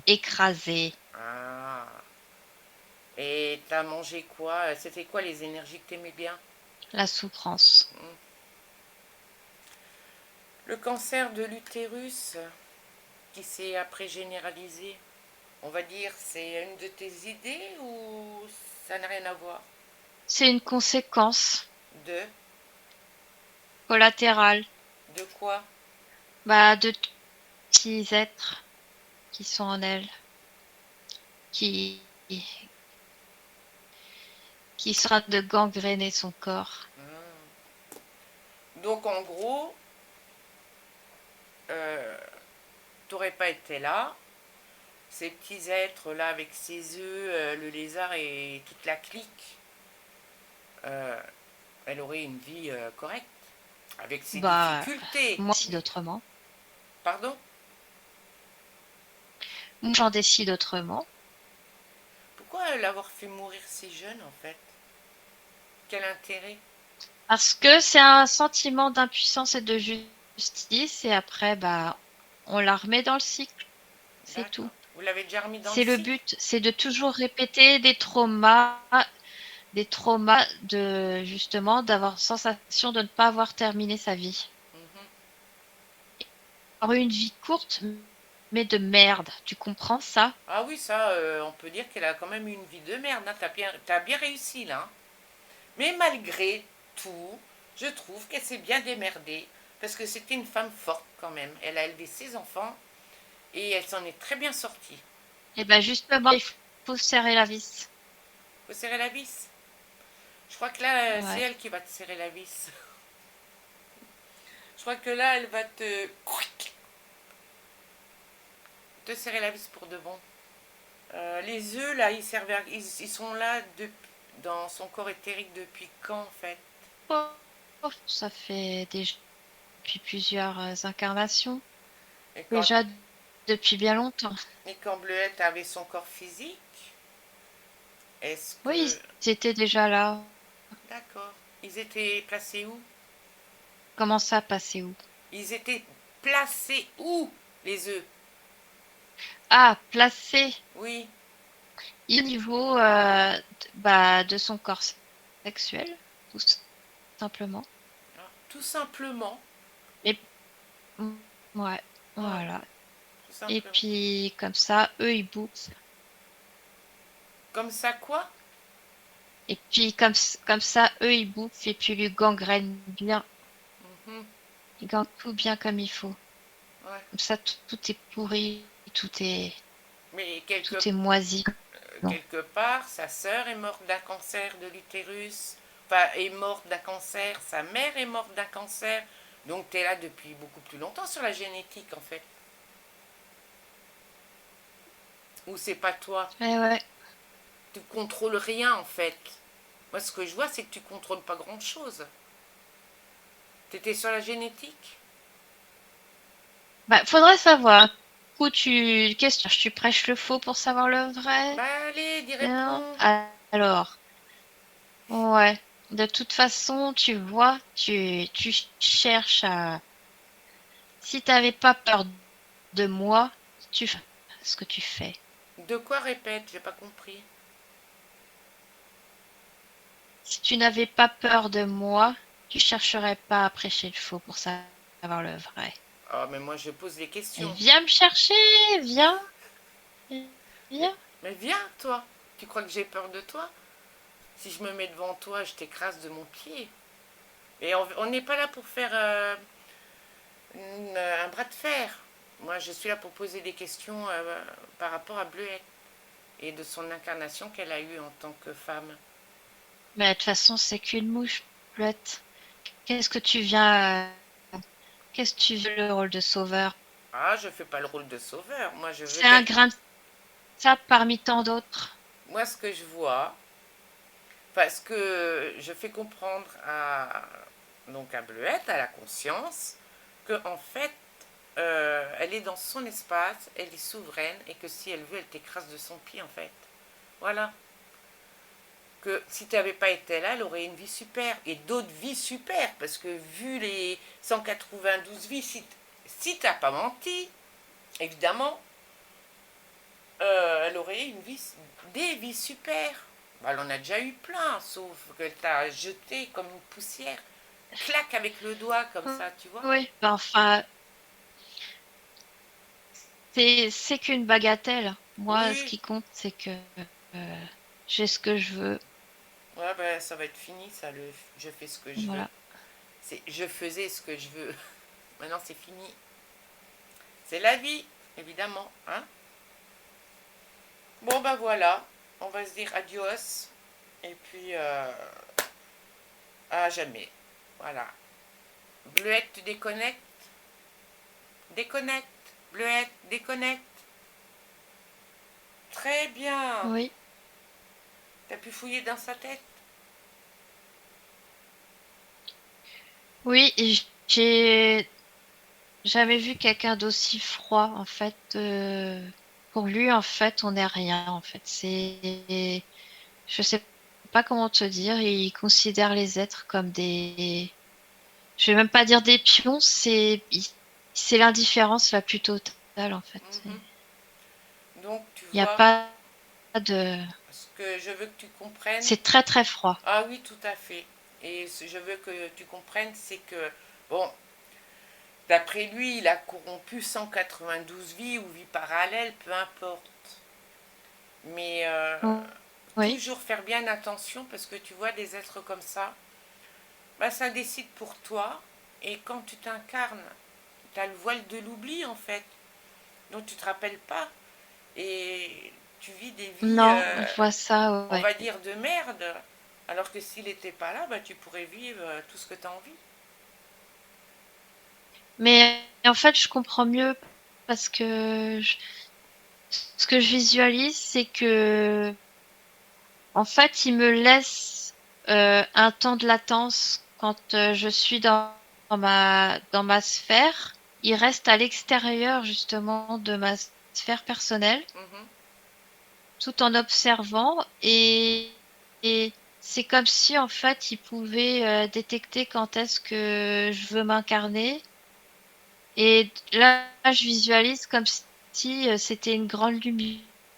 A: écrasée,
B: Ah. Et t'as mangé quoi? C'était quoi les énergies que t'aimais bien?
A: la souffrance.
B: Hmm. Le cancer de l'utérus qui s'est après généralisé, on va dire, c'est une de tes idées ou ça n'a rien à voir?
A: C'est une conséquence
B: De
A: collatérale,
B: De quoi?
A: de petits êtres qui sont en elle, qui, qui sera de gangréner son corps.
B: Hmm. Donc en gros, euh, t'aurais pas été là. Ces petits êtres là avec ses œufs, le lézard et toute la clique, euh, elle aurait une vie correcte, avec ses
A: Bah,
B: difficultés.
A: moi, si autrement.
B: Pardon?
A: Moi, j'en décide autrement.
B: Pourquoi l'avoir fait mourir si jeune en fait? Quel intérêt?
A: Parce que c'est un sentiment d'impuissance et de justice, et après, on la remet dans le cycle. C'est
B: D'accord.
A: tout.
B: Vous l'avez déjà remis dans le
A: C'est le
B: cycle?
A: but, c'est de toujours répéter des traumas de, justement, d'avoir sensation de ne pas avoir terminé sa vie.
B: Mhm.
A: Avoir eu une vie courte, mais de merde. Tu comprends ça?
B: Ah oui, ça, on peut dire qu'elle a quand même eu une vie de merde, hein. T'as bien réussi là, hein. Mais malgré tout, je trouve qu'elle s'est bien démerdée. Parce que c'était une femme forte quand même. Elle a élevé ses enfants et elle s'en est très bien sortie.
A: Eh ben, justement, il faut serrer la vis.
B: Faut serrer la vis. Je crois que là, c'est
A: Ouais.
B: elle qui va te serrer la vis. Je crois que là, elle va te serrer la vis pour de bon. Les œufs, là, ils sont là dans son corps éthérique depuis quand, en fait?
A: Oh, ça fait déjà depuis plusieurs incarnations.
B: Et quand,
A: Déjà depuis bien longtemps.
B: et quand Bleuette avait son corps physique, est-ce
A: Oui,
B: que...
A: c'était déjà là.
B: D'accord. Ils étaient placés où?
A: Comment ça, passer où?
B: Ils étaient placés où, les œufs?
A: Ah, placé
B: Oui.
A: au niveau de son corps sexuel, tout simplement.
B: Ah, tout simplement.
A: Et ouais,
B: Ouais,
A: voilà.
B: tout
A: Et
B: simplement.
A: puis comme ça, eux ils bouffent.
B: Comme ça, quoi?
A: Et puis comme ça, eux ils bouffent et puis ils gangrènent bien.
B: Mhm.
A: Ils gangrènent tout bien comme il faut.
B: Ouais.
A: Comme ça, tout est pourri,
B: Mais
A: tout est moisi. Non.
B: quelque part, sa sœur est morte d'un cancer de l'utérus. Enfin, est morte d'un cancer. Sa mère est morte d'un cancer. Donc, tu es là depuis beaucoup plus longtemps sur la génétique, en fait. Ou c'est pas toi.
A: Ouais, ouais.
B: Tu contrôles rien, en fait. Moi, ce que je vois, c'est que tu contrôles pas grand-chose. Tu étais sur la génétique?
A: Faudrait savoir. Du coup, qu'est-ce que tu prêches le faux pour savoir le vrai?
B: Bah, allez, dis
A: Non?
B: réponds.
A: Alors, ouais. De toute façon, tu vois, tu cherches à. Si t'avais pas peur de moi, tu fais ce que tu fais.
B: De quoi répète? J'ai pas compris.
A: Si tu n'avais pas peur de moi, tu chercherais pas à prêcher le faux pour savoir le vrai.
B: Ah, mais moi je pose les
A: Et
B: questions.
A: viens me chercher, viens,
B: Mais,
A: viens.
B: mais viens, toi. Tu crois que j'ai peur de toi? Si je me mets devant toi, je t'écrase de mon pied. Et on n'est pas là pour faire un bras de fer. Moi, je suis là pour poser des questions par rapport à Bleuette et de son incarnation qu'elle a eue en tant que femme.
A: Mais de toute façon, c'est qu'une mouche, Bleuette. Qu'est-ce que tu viens, qu'est-ce que tu veux le rôle de sauveur?
B: Ah, je fais pas le rôle de sauveur. Moi, je veux
A: C'est un
B: qu'elle.
A: grain de sable parmi tant d'autres.
B: Moi, ce que je vois, parce que je fais comprendre à Bleuette, à la conscience, que en fait, elle est dans son espace, elle est souveraine et que si elle veut, elle t'écrase de son pied en fait. Voilà. Que si tu n'avais pas été là, elle aurait une vie super et d'autres vies super parce que vu les 192 vies, si tu n'as pas menti, évidemment, elle aurait une vie, des vies super. Bah, elle en a déjà eu plein, sauf qu'elle t'a jeté comme une poussière. Claque avec le doigt comme ça, tu vois.
A: Oui, ben enfin, c'est qu'une bagatelle. Moi, ce
B: Oui,
A: qui compte, c'est que j'ai ce que je veux.
B: ouais, ben, ça va être fini, ça, je fais ce que je veux.
A: Voilà.
B: Je faisais ce que je veux. Maintenant, c'est fini. C'est la vie, évidemment. Hein. Bon, ben voilà. On va se dire adios. Et puis, à jamais. Voilà. Bleuette, tu déconnectes. Déconnecte. Bleuette, déconnecte. Très bien.
A: Oui.
B: T'as pu fouiller dans sa tête.
A: Oui, et j'ai jamais vu quelqu'un d'aussi froid, en fait. Pour lui, en fait, on n'est rien, en fait. Je sais pas comment te dire, il considère les êtres comme je vais même pas dire des pions, c'est l'indifférence la plus totale, en fait.
B: Mhm. Donc, tu
A: Il n'y a
B: vois,
A: pas de,
B: ce que je veux que tu comprennes.
A: c'est très très froid.
B: Ah oui, tout à fait. Et ce que je veux que tu comprennes, c'est que, bon, d'après lui, il a corrompu 192 vies ou vies parallèles, peu importe. Mais
A: Oui.
B: toujours faire bien attention parce que tu vois des êtres comme ça, bah, ça décide pour toi. Et quand tu t'incarnes, tu as le voile de l'oubli en fait, dont tu te rappelles pas. Et tu vis des vies,
A: Non, je vois ça,
B: on
A: ouais.
B: va dire, de merde. Alors que s'il n'était pas là, bah, tu pourrais vivre tout ce que tu as envie.
A: Mais en fait, je comprends mieux parce que ce que je visualise, c'est que, en fait, il me laisse un temps de latence quand je suis dans ma sphère. Il reste à l'extérieur, justement, de ma sphère personnelle,
B: Mhm.
A: tout en observant. Et c'est comme si, en fait, il pouvait détecter quand est-ce que je veux m'incarner. Et là, je visualise comme si c'était une grande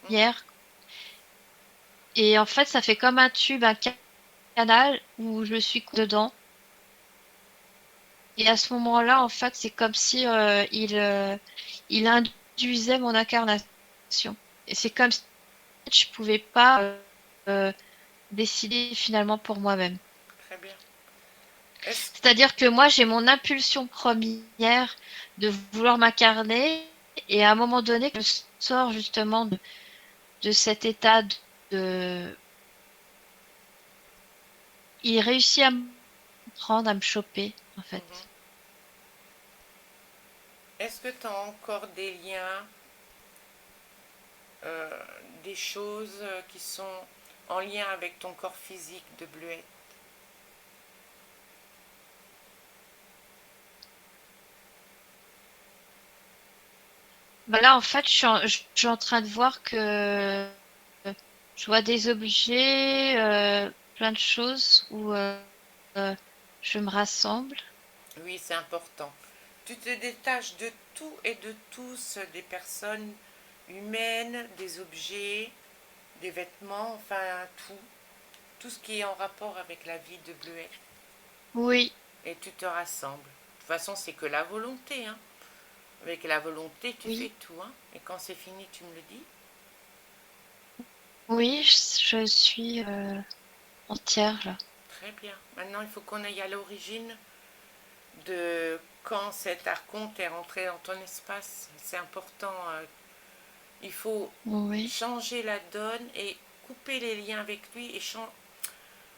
B: Mhm.
A: lumière. Et en fait, ça fait comme un tube, un canal où je suis dedans. Et à ce moment-là, en fait, c'est comme si il induisait mon incarnation. Et c'est comme si je pouvais pas euh, décider finalement pour moi-même.
B: Très bien. Est-ce
A: C'est-à-dire que moi, j'ai mon impulsion première de vouloir m'incarner, et à un moment donné, je sors justement de cet état de... Il réussit à me prendre, à me choper, en
B: mhm.
A: fait.
B: Est-ce que tu as encore des liens, euh, des choses qui sont en lien avec ton corps physique de bleuette?
A: Bah là, en fait, je suis en train de voir que je vois des objets, plein de choses où euh, je me rassemble.
B: Oui, c'est important. Tu te détaches de tout et de tous, des personnes humaines, des objets, des vêtements, enfin tout. tout ce qui est en rapport avec la vie de Bleuet.
A: Oui,
B: Et tu te rassembles. De toute façon, c'est que la volonté. Hein. Avec la volonté, tu fais
A: oui,
B: tout. Hein. Et quand c'est fini, tu me le dis.
A: oui, je suis entière là.
B: Très bien. Maintenant, il faut qu'on aille à l'origine de quand cet archonte est rentré dans ton espace. C'est important. Il faut
A: Oui,
B: changer la donne et couper les liens avec lui.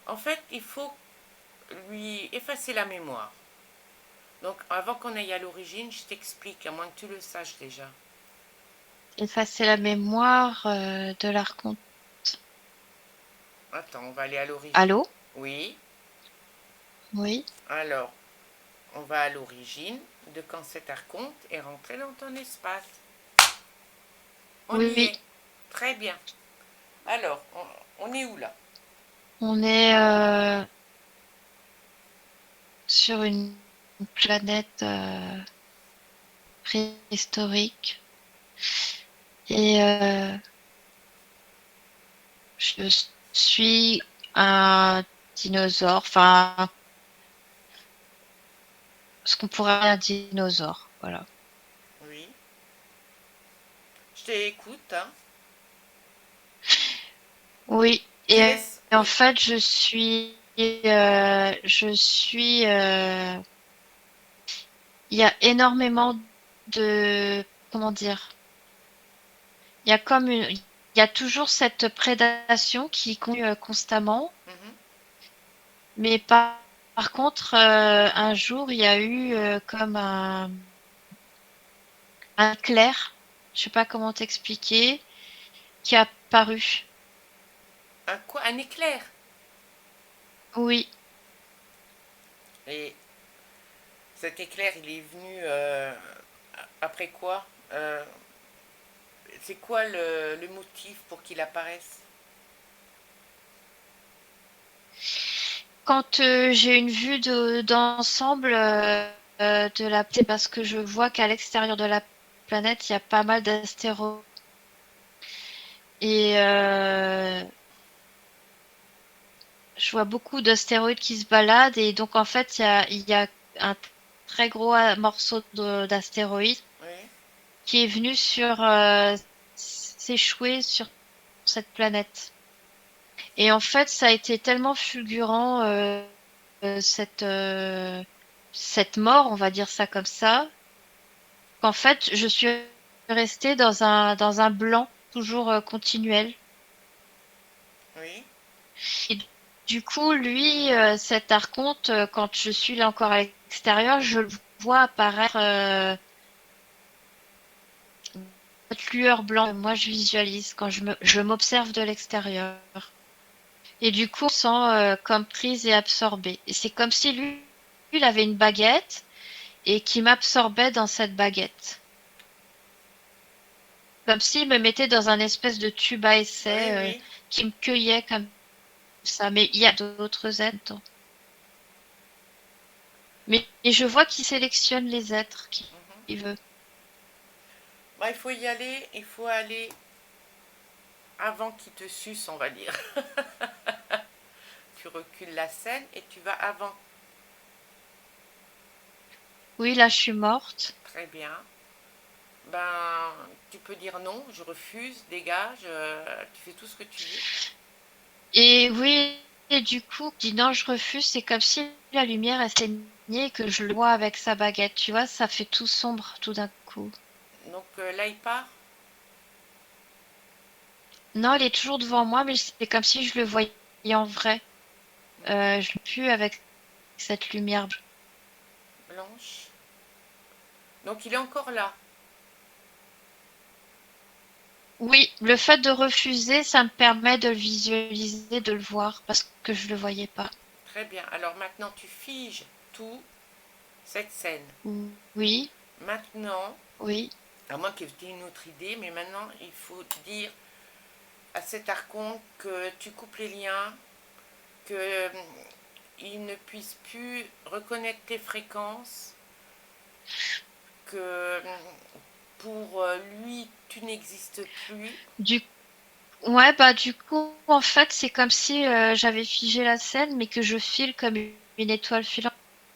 B: En fait, il faut lui effacer la mémoire. Donc, avant qu'on aille à l'origine, je t'explique, à moins que tu le saches déjà.
A: effacer la mémoire de l'archonte.
B: Attends, on va aller à l'origine.
A: Allô?
B: Oui.
A: Oui,
B: Alors, on va à l'origine de quand cet archonte est rentré dans ton espace. On y
A: oui,
B: est. Très bien. Alors, on est où là?
A: on est sur une planète préhistorique et je suis un dinosaure, enfin, ce qu'on pourrait appeler un dinosaure, voilà.
B: Oui. Je t'écoute. Hein.
A: Oui,
B: Tu
A: et
B: laisses.
A: en
B: Oui.
A: fait, il y a énormément de, comment dire, il y a toujours cette prédation qui continue constamment,
B: Mhm.
A: mais par contre, un jour, il y a eu comme un clair, je sais pas comment t'expliquer, qui est apparu.
B: Un quoi? Un éclair.
A: Oui,
B: Et cet éclair, il est venu après quoi? C'est quoi le motif pour qu'il apparaisse?
A: quand j'ai une vue d'ensemble de la, c'est parce que je vois qu'à l'extérieur de la planète, il y a pas mal d'astéroïdes. Et je vois beaucoup d'astéroïdes qui se baladent. Et donc, en fait, il y a un très gros morceau d'astéroïde
B: Oui.
A: qui est venu s'échouer sur cette planète. Et en fait, ça a été tellement fulgurant, cette, cette mort, on va dire ça comme ça, qu'en fait, je suis restée dans un blanc toujours continuel.
B: Oui.
A: Et du coup, lui, cet archonte, quand je suis là encore à l'extérieur, je le vois apparaître cette lueur blanche que moi je visualise quand je m'observe de l'extérieur. Et du coup, on se sent comme prise et absorbée. Et c'est comme si lui, il avait une baguette et qui m'absorbait dans cette baguette. Comme s'il me mettait dans un espèce de tube à
B: Oui,
A: essai
B: oui.
A: qui me cueillait comme ça. Mais il y a d'autres êtres. Mais et je vois qu'il sélectionne les êtres
B: Mhm.
A: qu'il veut.
B: Bah, il faut y aller, il faut aller avant qu'il te suce, on va dire. Tu recules la scène et tu vas avant.
A: Oui, là, je suis morte.
B: Très bien. Ben, tu peux dire non, je refuse, dégage, tu fais tout ce que tu veux.
A: Et oui, et du coup, dit non, je refuse. C'est comme si la lumière s'éteignait et que je le vois avec sa baguette. Tu vois, ça fait tout sombre tout d'un coup.
B: Donc là, il part.
A: Non, il est toujours devant moi, mais c'est comme si je le voyais en vrai. Je l'ai plus avec cette lumière.
B: Blanche. Donc il est encore là.
A: Oui, le fait de refuser, ça me permet de le visualiser, de le voir, parce que je le voyais pas.
B: Très bien. Alors maintenant, tu figes tout cette scène.
A: Oui,
B: Maintenant,
A: oui,
B: à moins que tu aies une autre idée, mais maintenant, il faut dire à cet archonte que tu coupes les liens, que il ne puisse plus reconnaître tes fréquences, que pour lui, tu n'existes plus.
A: du, Ouais, bah du coup, en fait, c'est comme si j'avais figé la scène, mais que je file comme une étoile filante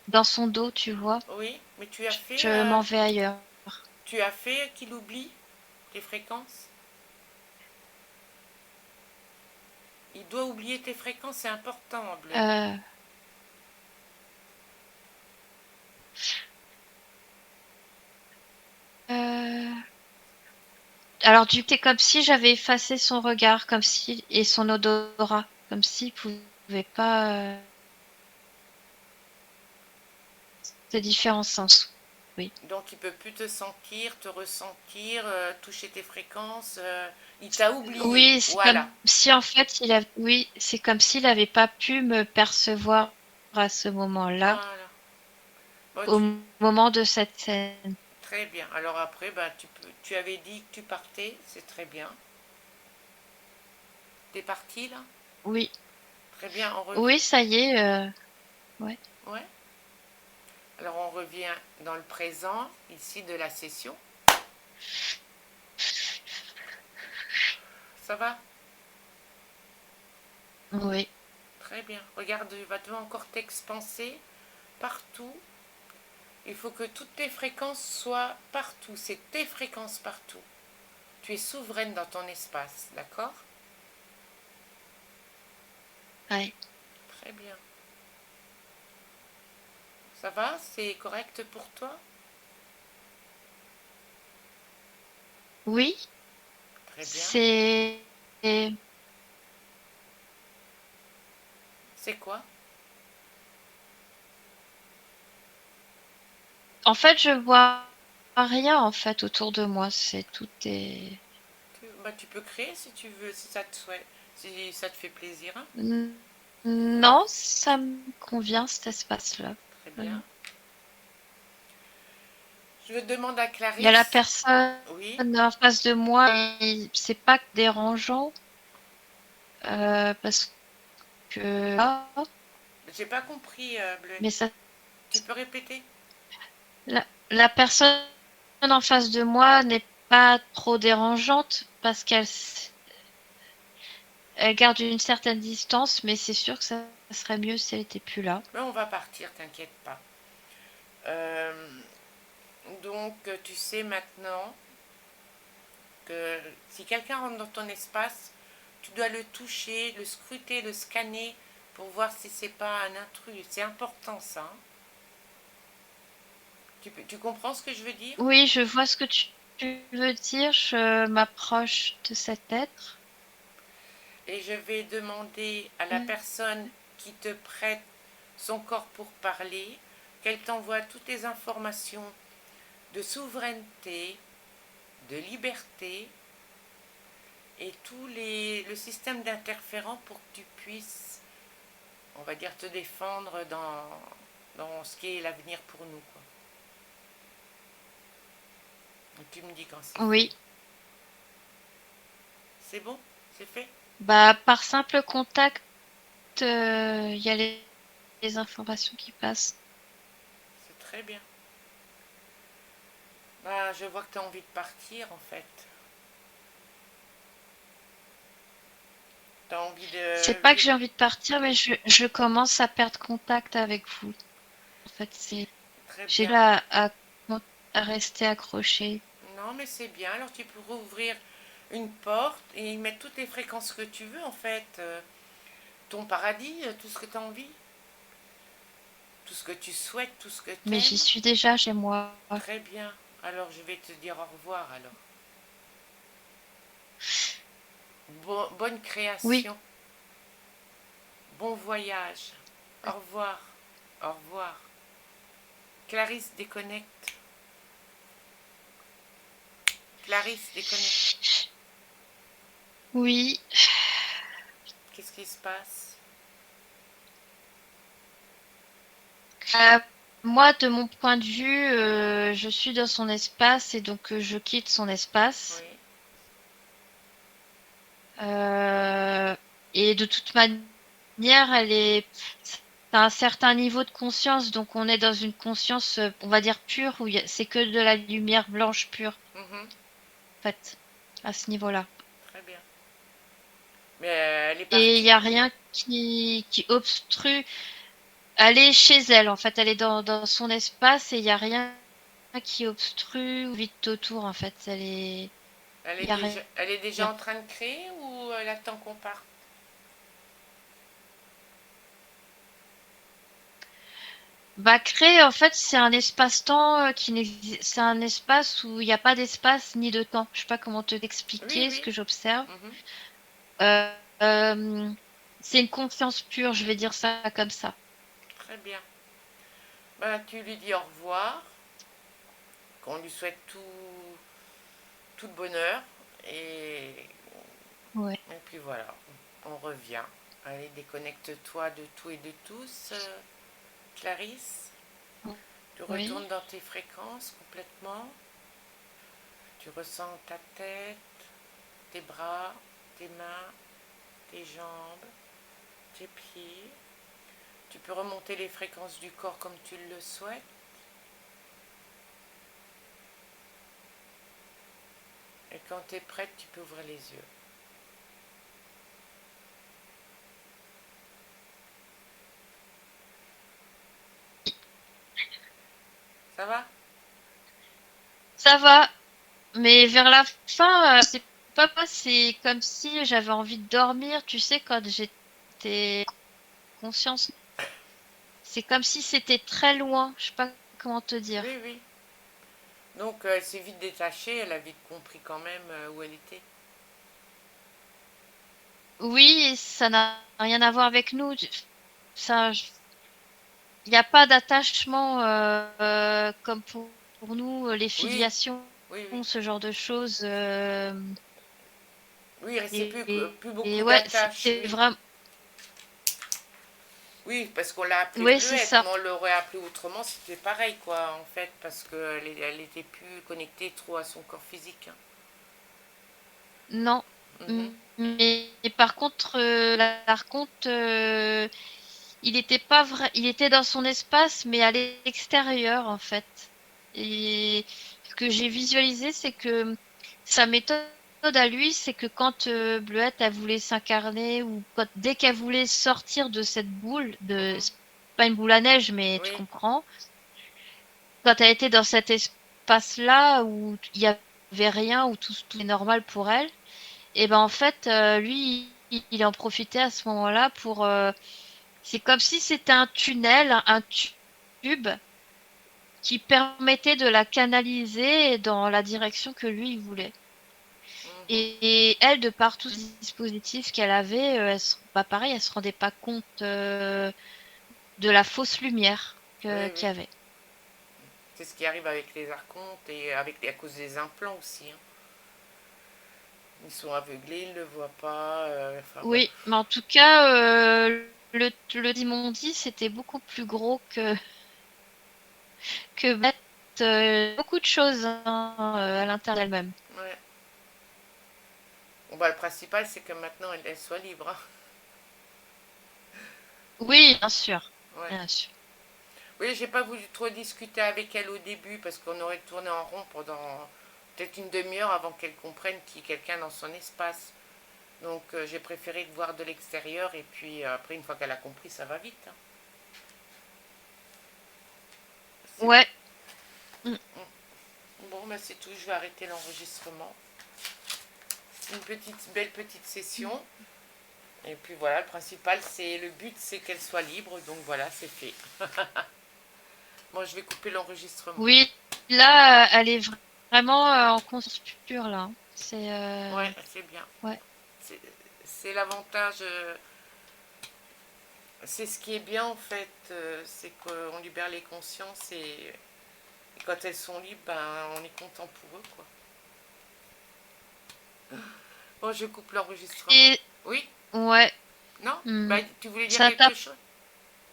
A: dans son dos, tu vois.
B: Oui, mais
A: Je m'en vais ailleurs.
B: tu as fait qu'il oublie tes fréquences. Il doit oublier tes fréquences, c'est important en bleu.
A: Euh, euh, Alors du coup, c'est comme si j'avais effacé son regard, comme si et son odorat, comme s'il pouvait pas. C'est différents sens. Oui.
B: Donc il peut plus te sentir, te ressentir, toucher tes fréquences. Il t'a oublié.
A: Oui, c'est comme
B: Voilà.
A: si en fait oui, c'est comme s'il avait pas pu me percevoir à ce moment-là,
B: Voilà. Bon,
A: au moment de cette scène.
B: très bien. Alors après, bah, tu avais dit que tu partais, c'est très bien. T'es parti là.
A: Oui,
B: Très bien, on revient.
A: oui, ça y est. Ouais.
B: Ouais. Alors on revient dans le présent, ici de la session. Ça va?
A: Oui.
B: Très bien. Regarde, tu vas encore t'expanser partout. Il faut que toutes tes fréquences soient partout. C'est tes fréquences partout. Tu es souveraine dans ton espace, d'accord?
A: Ouais.
B: Très bien. Ça va? C'est correct pour toi?
A: Oui,
B: Très bien.
A: c'est.
B: C'est quoi?
A: En fait, je vois rien en fait autour de moi. C'est tout est.
B: Bah, tu peux créer si tu veux, si ça te souhaite, si ça te fait plaisir, hein.
A: Non, ça me convient cet espace-là.
B: Très
A: Non,
B: bien.
A: non.
B: Je demande à
A: Il y a la
B: Clarisse.
A: personne
B: Oui.
A: en face de moi et c'est pas dérangeant parce que
B: J'ai pas compris, Bleu.
A: mais ça
B: Tu peux répéter?
A: la personne en face de moi n'est pas trop dérangeante parce elle garde une certaine distance, mais c'est sûr que ça serait mieux si elle était plus là.
B: Mais on va partir, t'inquiète pas. Euh, donc, tu sais maintenant que si quelqu'un rentre dans ton espace, tu dois le toucher, le scruter, le scanner pour voir si c'est pas un intrus. C'est important ça, hein. Tu comprends ce que je veux dire?
A: Oui, je vois ce que tu veux dire. Je m'approche de cet être.
B: Et je vais demander à la personne qui te prête son corps pour parler qu'elle t'envoie toutes les informations de souveraineté, de liberté et le système d'interférents pour que tu puisses, on va dire, te défendre dans ce qui est l'avenir pour nous, quoi. Donc, tu me dis quand c'est fait.
A: Oui,
B: C'est bon? C'est fait?
A: bah par simple contact, il y a les informations qui passent.
B: C'est très bien. Bah, je vois que tu as envie de partir, en fait. Tu as envie de
A: C'est pas que
B: vivre.
A: j'ai envie de partir, mais je commence à perdre contact avec vous. En fait,
B: Très
A: j'ai
B: bien.
A: là à rester accroché.
B: Non, mais c'est bien. Alors, tu peux rouvrir une porte et y mettre toutes les fréquences que tu veux, en fait. Ton paradis, tout ce que tu as envie, tout ce que tu souhaites, tout ce que tu
A: Mais j'y
B: aimes.
A: suis déjà chez moi.
B: Très bien. Alors, je vais te dire au revoir, alors. Bonne
A: Oui,
B: création. Bon voyage. Au revoir. Au revoir. Clarisse déconnecte. Clarisse déconnecte.
A: oui.
B: Qu'est-ce qui se passe?
A: Euh, Moi, de mon point de vue, je suis dans son espace et donc je quitte son espace.
B: Oui.
A: Euh, et de toute manière, c'est un certain niveau de conscience, donc on est dans une conscience, on va dire pure, où c'est que de la lumière blanche pure,
B: Mhm.
A: en fait, à ce niveau-là.
B: Très bien. Mais elle est
A: Et il
B: partie.
A: n'y a rien qui obstrue. Elle est chez elle, en fait. Elle est dans son espace et il n'y a rien qui obstrue ou vite autour, en fait. Il y a rien.
B: Elle est déjà en train de créer ou elle attend qu'on parte?
A: Bah, créer, en fait, c'est un espace-temps c'est un espace où il n'y a pas d'espace ni de temps. Je sais pas comment te
B: Oui,
A: l'expliquer, ce
B: oui.
A: que j'observe.
B: Mhm.
A: Euh, euh, c'est une conscience pure, je vais dire ça comme ça.
B: Très bien. Ben, tu lui dis au revoir, qu'on lui souhaite tout le bonheur et,
A: Ouais.
B: et puis voilà, on revient. Allez, déconnecte-toi de tout et de tous, Clarisse. Tu retournes
A: Oui.
B: dans tes fréquences complètement. Tu ressens ta tête, tes bras, tes mains, tes jambes, tes pieds. Tu peux remonter les fréquences du corps comme tu le souhaites. Et quand tu es prête, tu peux ouvrir les yeux. Ça va?
A: Ça va, mais vers la fin, c'est comme si j'avais envie de dormir, tu sais, quand j'étais conscience. C'est comme si c'était très loin, je sais pas comment te
B: Oui,
A: dire.
B: oui. Donc elle s'est vite détachée, elle a vite compris quand même où elle était.
A: Oui, et ça n'a rien à voir avec nous. Ça, il n'y a pas d'attachement comme pour nous, les
B: Oui,
A: filiations,
B: oui, oui.
A: ce genre de choses.
B: Oui, il restait plus
A: Et
B: beaucoup
A: ouais,
B: d'attaches,
A: c'est
B: oui.
A: vraiment.
B: Oui, parce qu'on l'a appelée
A: Oui, c'est
B: Bleuette,
A: ça.
B: mais on l'aurait appelée autrement, c'était pareil, quoi, en fait, parce qu'elle était plus connectée trop à son corps physique, hein.
A: Non.
B: Mhm.
A: Mais par contre, il était pas vrai, il était dans son espace, mais à l'extérieur, en fait. Et ce que j'ai visualisé, c'est que sa méthode à lui, c'est que quand Bleuette, elle voulait s'incarner ou dès qu'elle voulait sortir de cette boule,
B: Mhm.
A: c'est pas une boule à neige, mais tu
B: Oui,
A: comprends, quand elle était dans cet espace-là où il y avait rien, où tout est normal pour elle, et ben en fait, lui, il en profitait à ce moment-là pour. C'est comme si c'était un tunnel, un tube qui permettait de la canaliser dans la direction que lui il voulait.
B: mhm.
A: Et elle, de par tous ces dispositifs qu'elle avait, bah pareil, elle se rendait pas compte de la fausse lumière
B: Oui,
A: qu'il y
B: oui.
A: avait.
B: C'est ce qui arrive avec les archontes et à cause des implants aussi, hein. Ils sont aveuglés, ils ne le voient pas, enfin bref.
A: Oui, mais en tout cas, le Dimondi, c'était beaucoup plus gros que Beth. Beaucoup de choses hein, à l'intérieur d'elle-même.
B: Ouais. Bon, bah, le principal, c'est que maintenant, elle soit libre, hein.
A: Oui, bien sûr.
B: Ouais.
A: Bien sûr.
B: Oui, j'ai pas voulu trop discuter avec elle au début parce qu'on aurait tourné en rond pendant peut-être une demi-heure avant qu'elle comprenne qu'il y ait quelqu'un dans son espace. Donc j'ai préféré le voir de l'extérieur et puis après, une fois qu'elle a compris, ça va vite, hein. C'est-
A: Ouais. Mm.
B: Bon, bah, c'est tout, je vais arrêter l'enregistrement. Une belle petite session. Et puis voilà, le but, c'est qu'elle soit libre. Donc voilà, c'est fait. Moi, je vais couper l'enregistrement.
A: Oui, là, elle est vraiment en conscience pure, là.
B: Ouais, c'est bien.
A: Ouais.
B: C'est c'est l'avantage. C'est ce qui est bien en fait, c'est qu'on libère les consciences et quand elles sont libres, ben, on est content pour eux, quoi. Bon, je coupe l'enregistrement.
A: Et,
B: Oui?
A: ouais.
B: Non?
A: Mm.
B: Bah, tu voulais dire
A: Ça
B: quelque
A: t'a,
B: chose?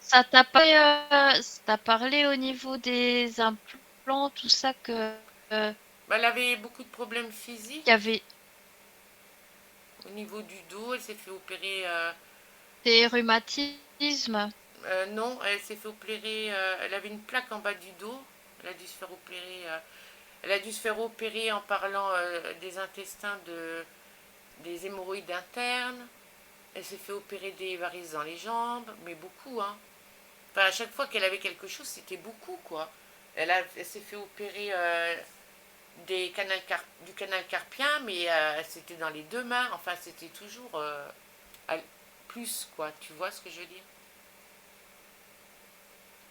A: ça t'a parlé au niveau des implants, tout ça, euh,
B: Bah, elle avait beaucoup de problèmes physiques
A: qu'il y avait
B: au niveau du dos. Elle s'est fait opérer.
A: des rhumatismes.
B: Non, elle s'est fait opérer. Elle avait une plaque en bas du dos. Elle a dû se faire opérer. Elle a dû se faire opérer en parlant des intestins des hémorroïdes internes. Elle s'est fait opérer des varices dans les jambes, mais beaucoup, hein. Enfin, à chaque fois qu'elle avait quelque chose, c'était beaucoup, quoi. Elle s'est fait opérer du canal carpien, mais c'était dans les deux mains. Enfin, c'était toujours plus, quoi. Tu vois ce que je veux dire?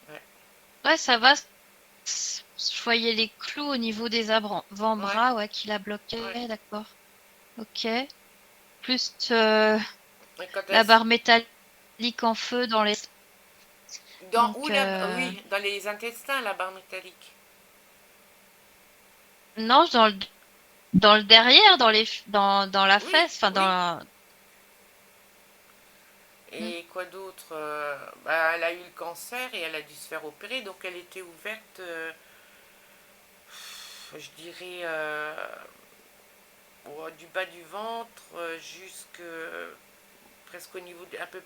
B: Ouais.
A: Ouais, ça va. Je voyais les clous au niveau des
B: Ouais.
A: avant-bras, ouais, qui la
B: Ouais.
A: bloquaient, d'accord. Ok. Plus
B: Et quand elle,
A: la barre métallique en feu dans les...
B: dans où
A: Donc,
B: oui, dans les intestins, la barre métallique.
A: non, dans le derrière, dans la
B: Oui,
A: fesse, enfin
B: oui.
A: dans... Hmm.
B: Et quoi d'autre? Bah, elle a eu le cancer et elle a dû se faire opérer, donc elle était ouverte, je dirais, du bas du ventre jusque presque au niveau un peu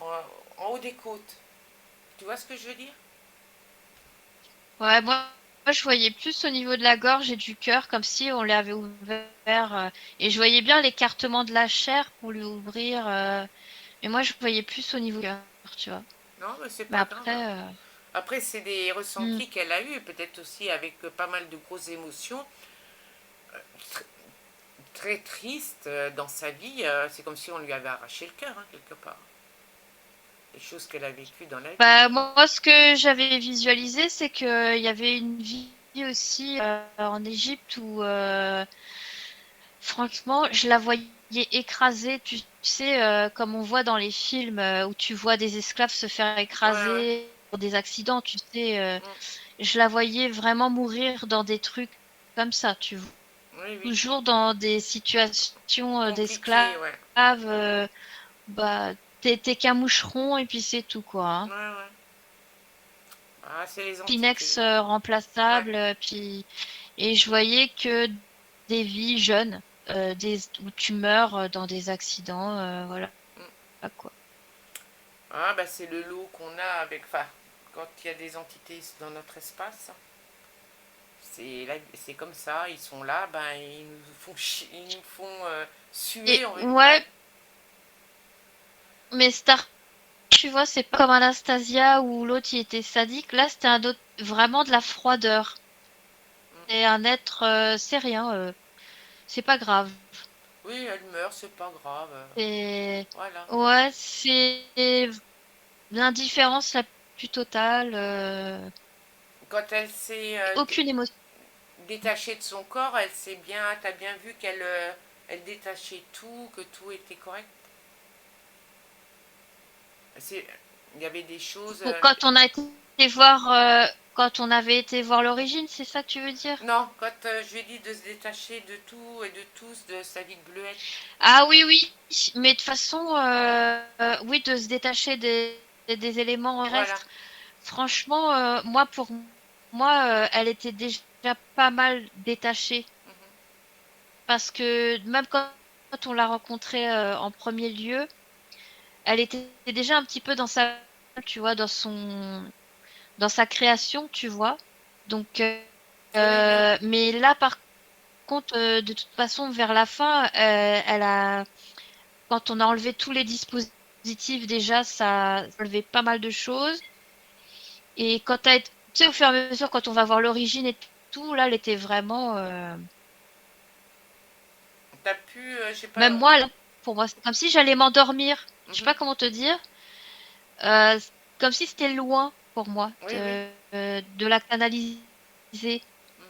B: en haut des côtes. Tu vois ce que je veux dire?
A: Ouais, moi, je voyais plus au niveau de la gorge et du cœur, comme si on l'avait ouvert. Et je voyais bien l'écartement de la chair pour lui ouvrir. Mais moi, je voyais plus au niveau du cœur, tu vois.
B: Non, mais c'est
A: Mais
B: pas grave.
A: après...
B: Après, c'est des
A: hmm.
B: ressentis qu'elle a eu, peut-être aussi avec pas mal de grosses émotions, très tristes dans sa vie. C'est comme si on lui avait arraché le cœur, hein, quelque part. Les choses qu'elle a vécues dans la vie.
A: Bah, moi, ce que j'avais visualisé, c'est qu'il y avait une vie aussi en Égypte où, franchement, je la voyais écrasée, tu sais, comme on voit dans les films où tu vois des esclaves se faire
B: Ouais, ouais.
A: écraser pour des accidents, tu sais,
B: Mm.
A: je la voyais vraiment mourir dans des trucs comme ça, tu vois.
B: Oui, oui.
A: Toujours dans des situations
B: Compliqué,
A: d'esclaves,
B: ouais.
A: bah, t'es qu'un moucheron et puis c'est tout, quoi, hein.
B: Ouais, ouais. Ah, c'est les entités.
A: Pinex
B: Ouais.
A: remplaçable, puis et je voyais que des vies jeunes, où tu meurs dans des accidents, voilà
B: Mm.
A: quoi.
B: Ah, bah, c'est le lot qu'on a avec. Enfin, quand il y a des entités dans notre espace, c'est comme ça, ils sont là, ben, ils nous font
A: Et
B: suer. Ouais.
A: ouais, mais Star, tu vois, c'est pas comme Anastasia où l'autre il était sadique. Là, c'était un autre, vraiment de la froideur.
B: Mm.
A: C'est un être, c'est rien, c'est pas grave.
B: Oui, elle meurt, c'est pas grave.
A: C'est
B: Voilà.
A: ouais, c'est l'indifférence la plus totale.
B: Quand elle s'est
A: Aucune émotion.
B: détachée de son corps, elle s'est bien. T'as bien vu qu'elle elle détachait tout, que tout était correct. C'est- Il y avait des choses.
A: Quand on a été voir, quand on avait été voir l'origine, c'est ça que tu veux dire?
B: Non, quand je lui ai dit de se détacher de tout et de tous, de sa vie de bleuette.
A: Ah oui, oui, mais de toute façon, oui, de se détacher des éléments
B: Voilà.
A: terrestres. Franchement, moi, pour moi, elle était déjà pas mal détachée.
B: Mhm.
A: Parce que même quand on l'a rencontrée en premier lieu, elle était déjà un petit peu dans sa, tu vois, dans sa création, tu vois. Donc,
B: Oui, oui, oui.
A: mais là, par contre, de toute façon, vers la fin, quand on a enlevé tous les dispositifs, déjà, ça enlevait pas mal de choses. Et tu sais, au fur et à mesure, quand on va voir l'origine et tout, là, elle était vraiment,
B: T'as pu, je sais
A: même
B: pas.
A: moi, là, pour moi, c'est comme si j'allais m'endormir. Je sais
B: Mhm.
A: pas comment te dire. C'est comme si c'était loin pour moi
B: Oui, oui.
A: de la canaliser.
B: Mm.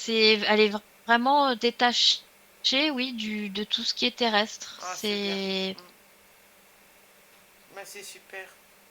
A: Elle est vraiment détachée, oui, de tout ce qui est terrestre.
B: Ah, c'est bien.
A: C'est
B: Mm. Bah, c'est super.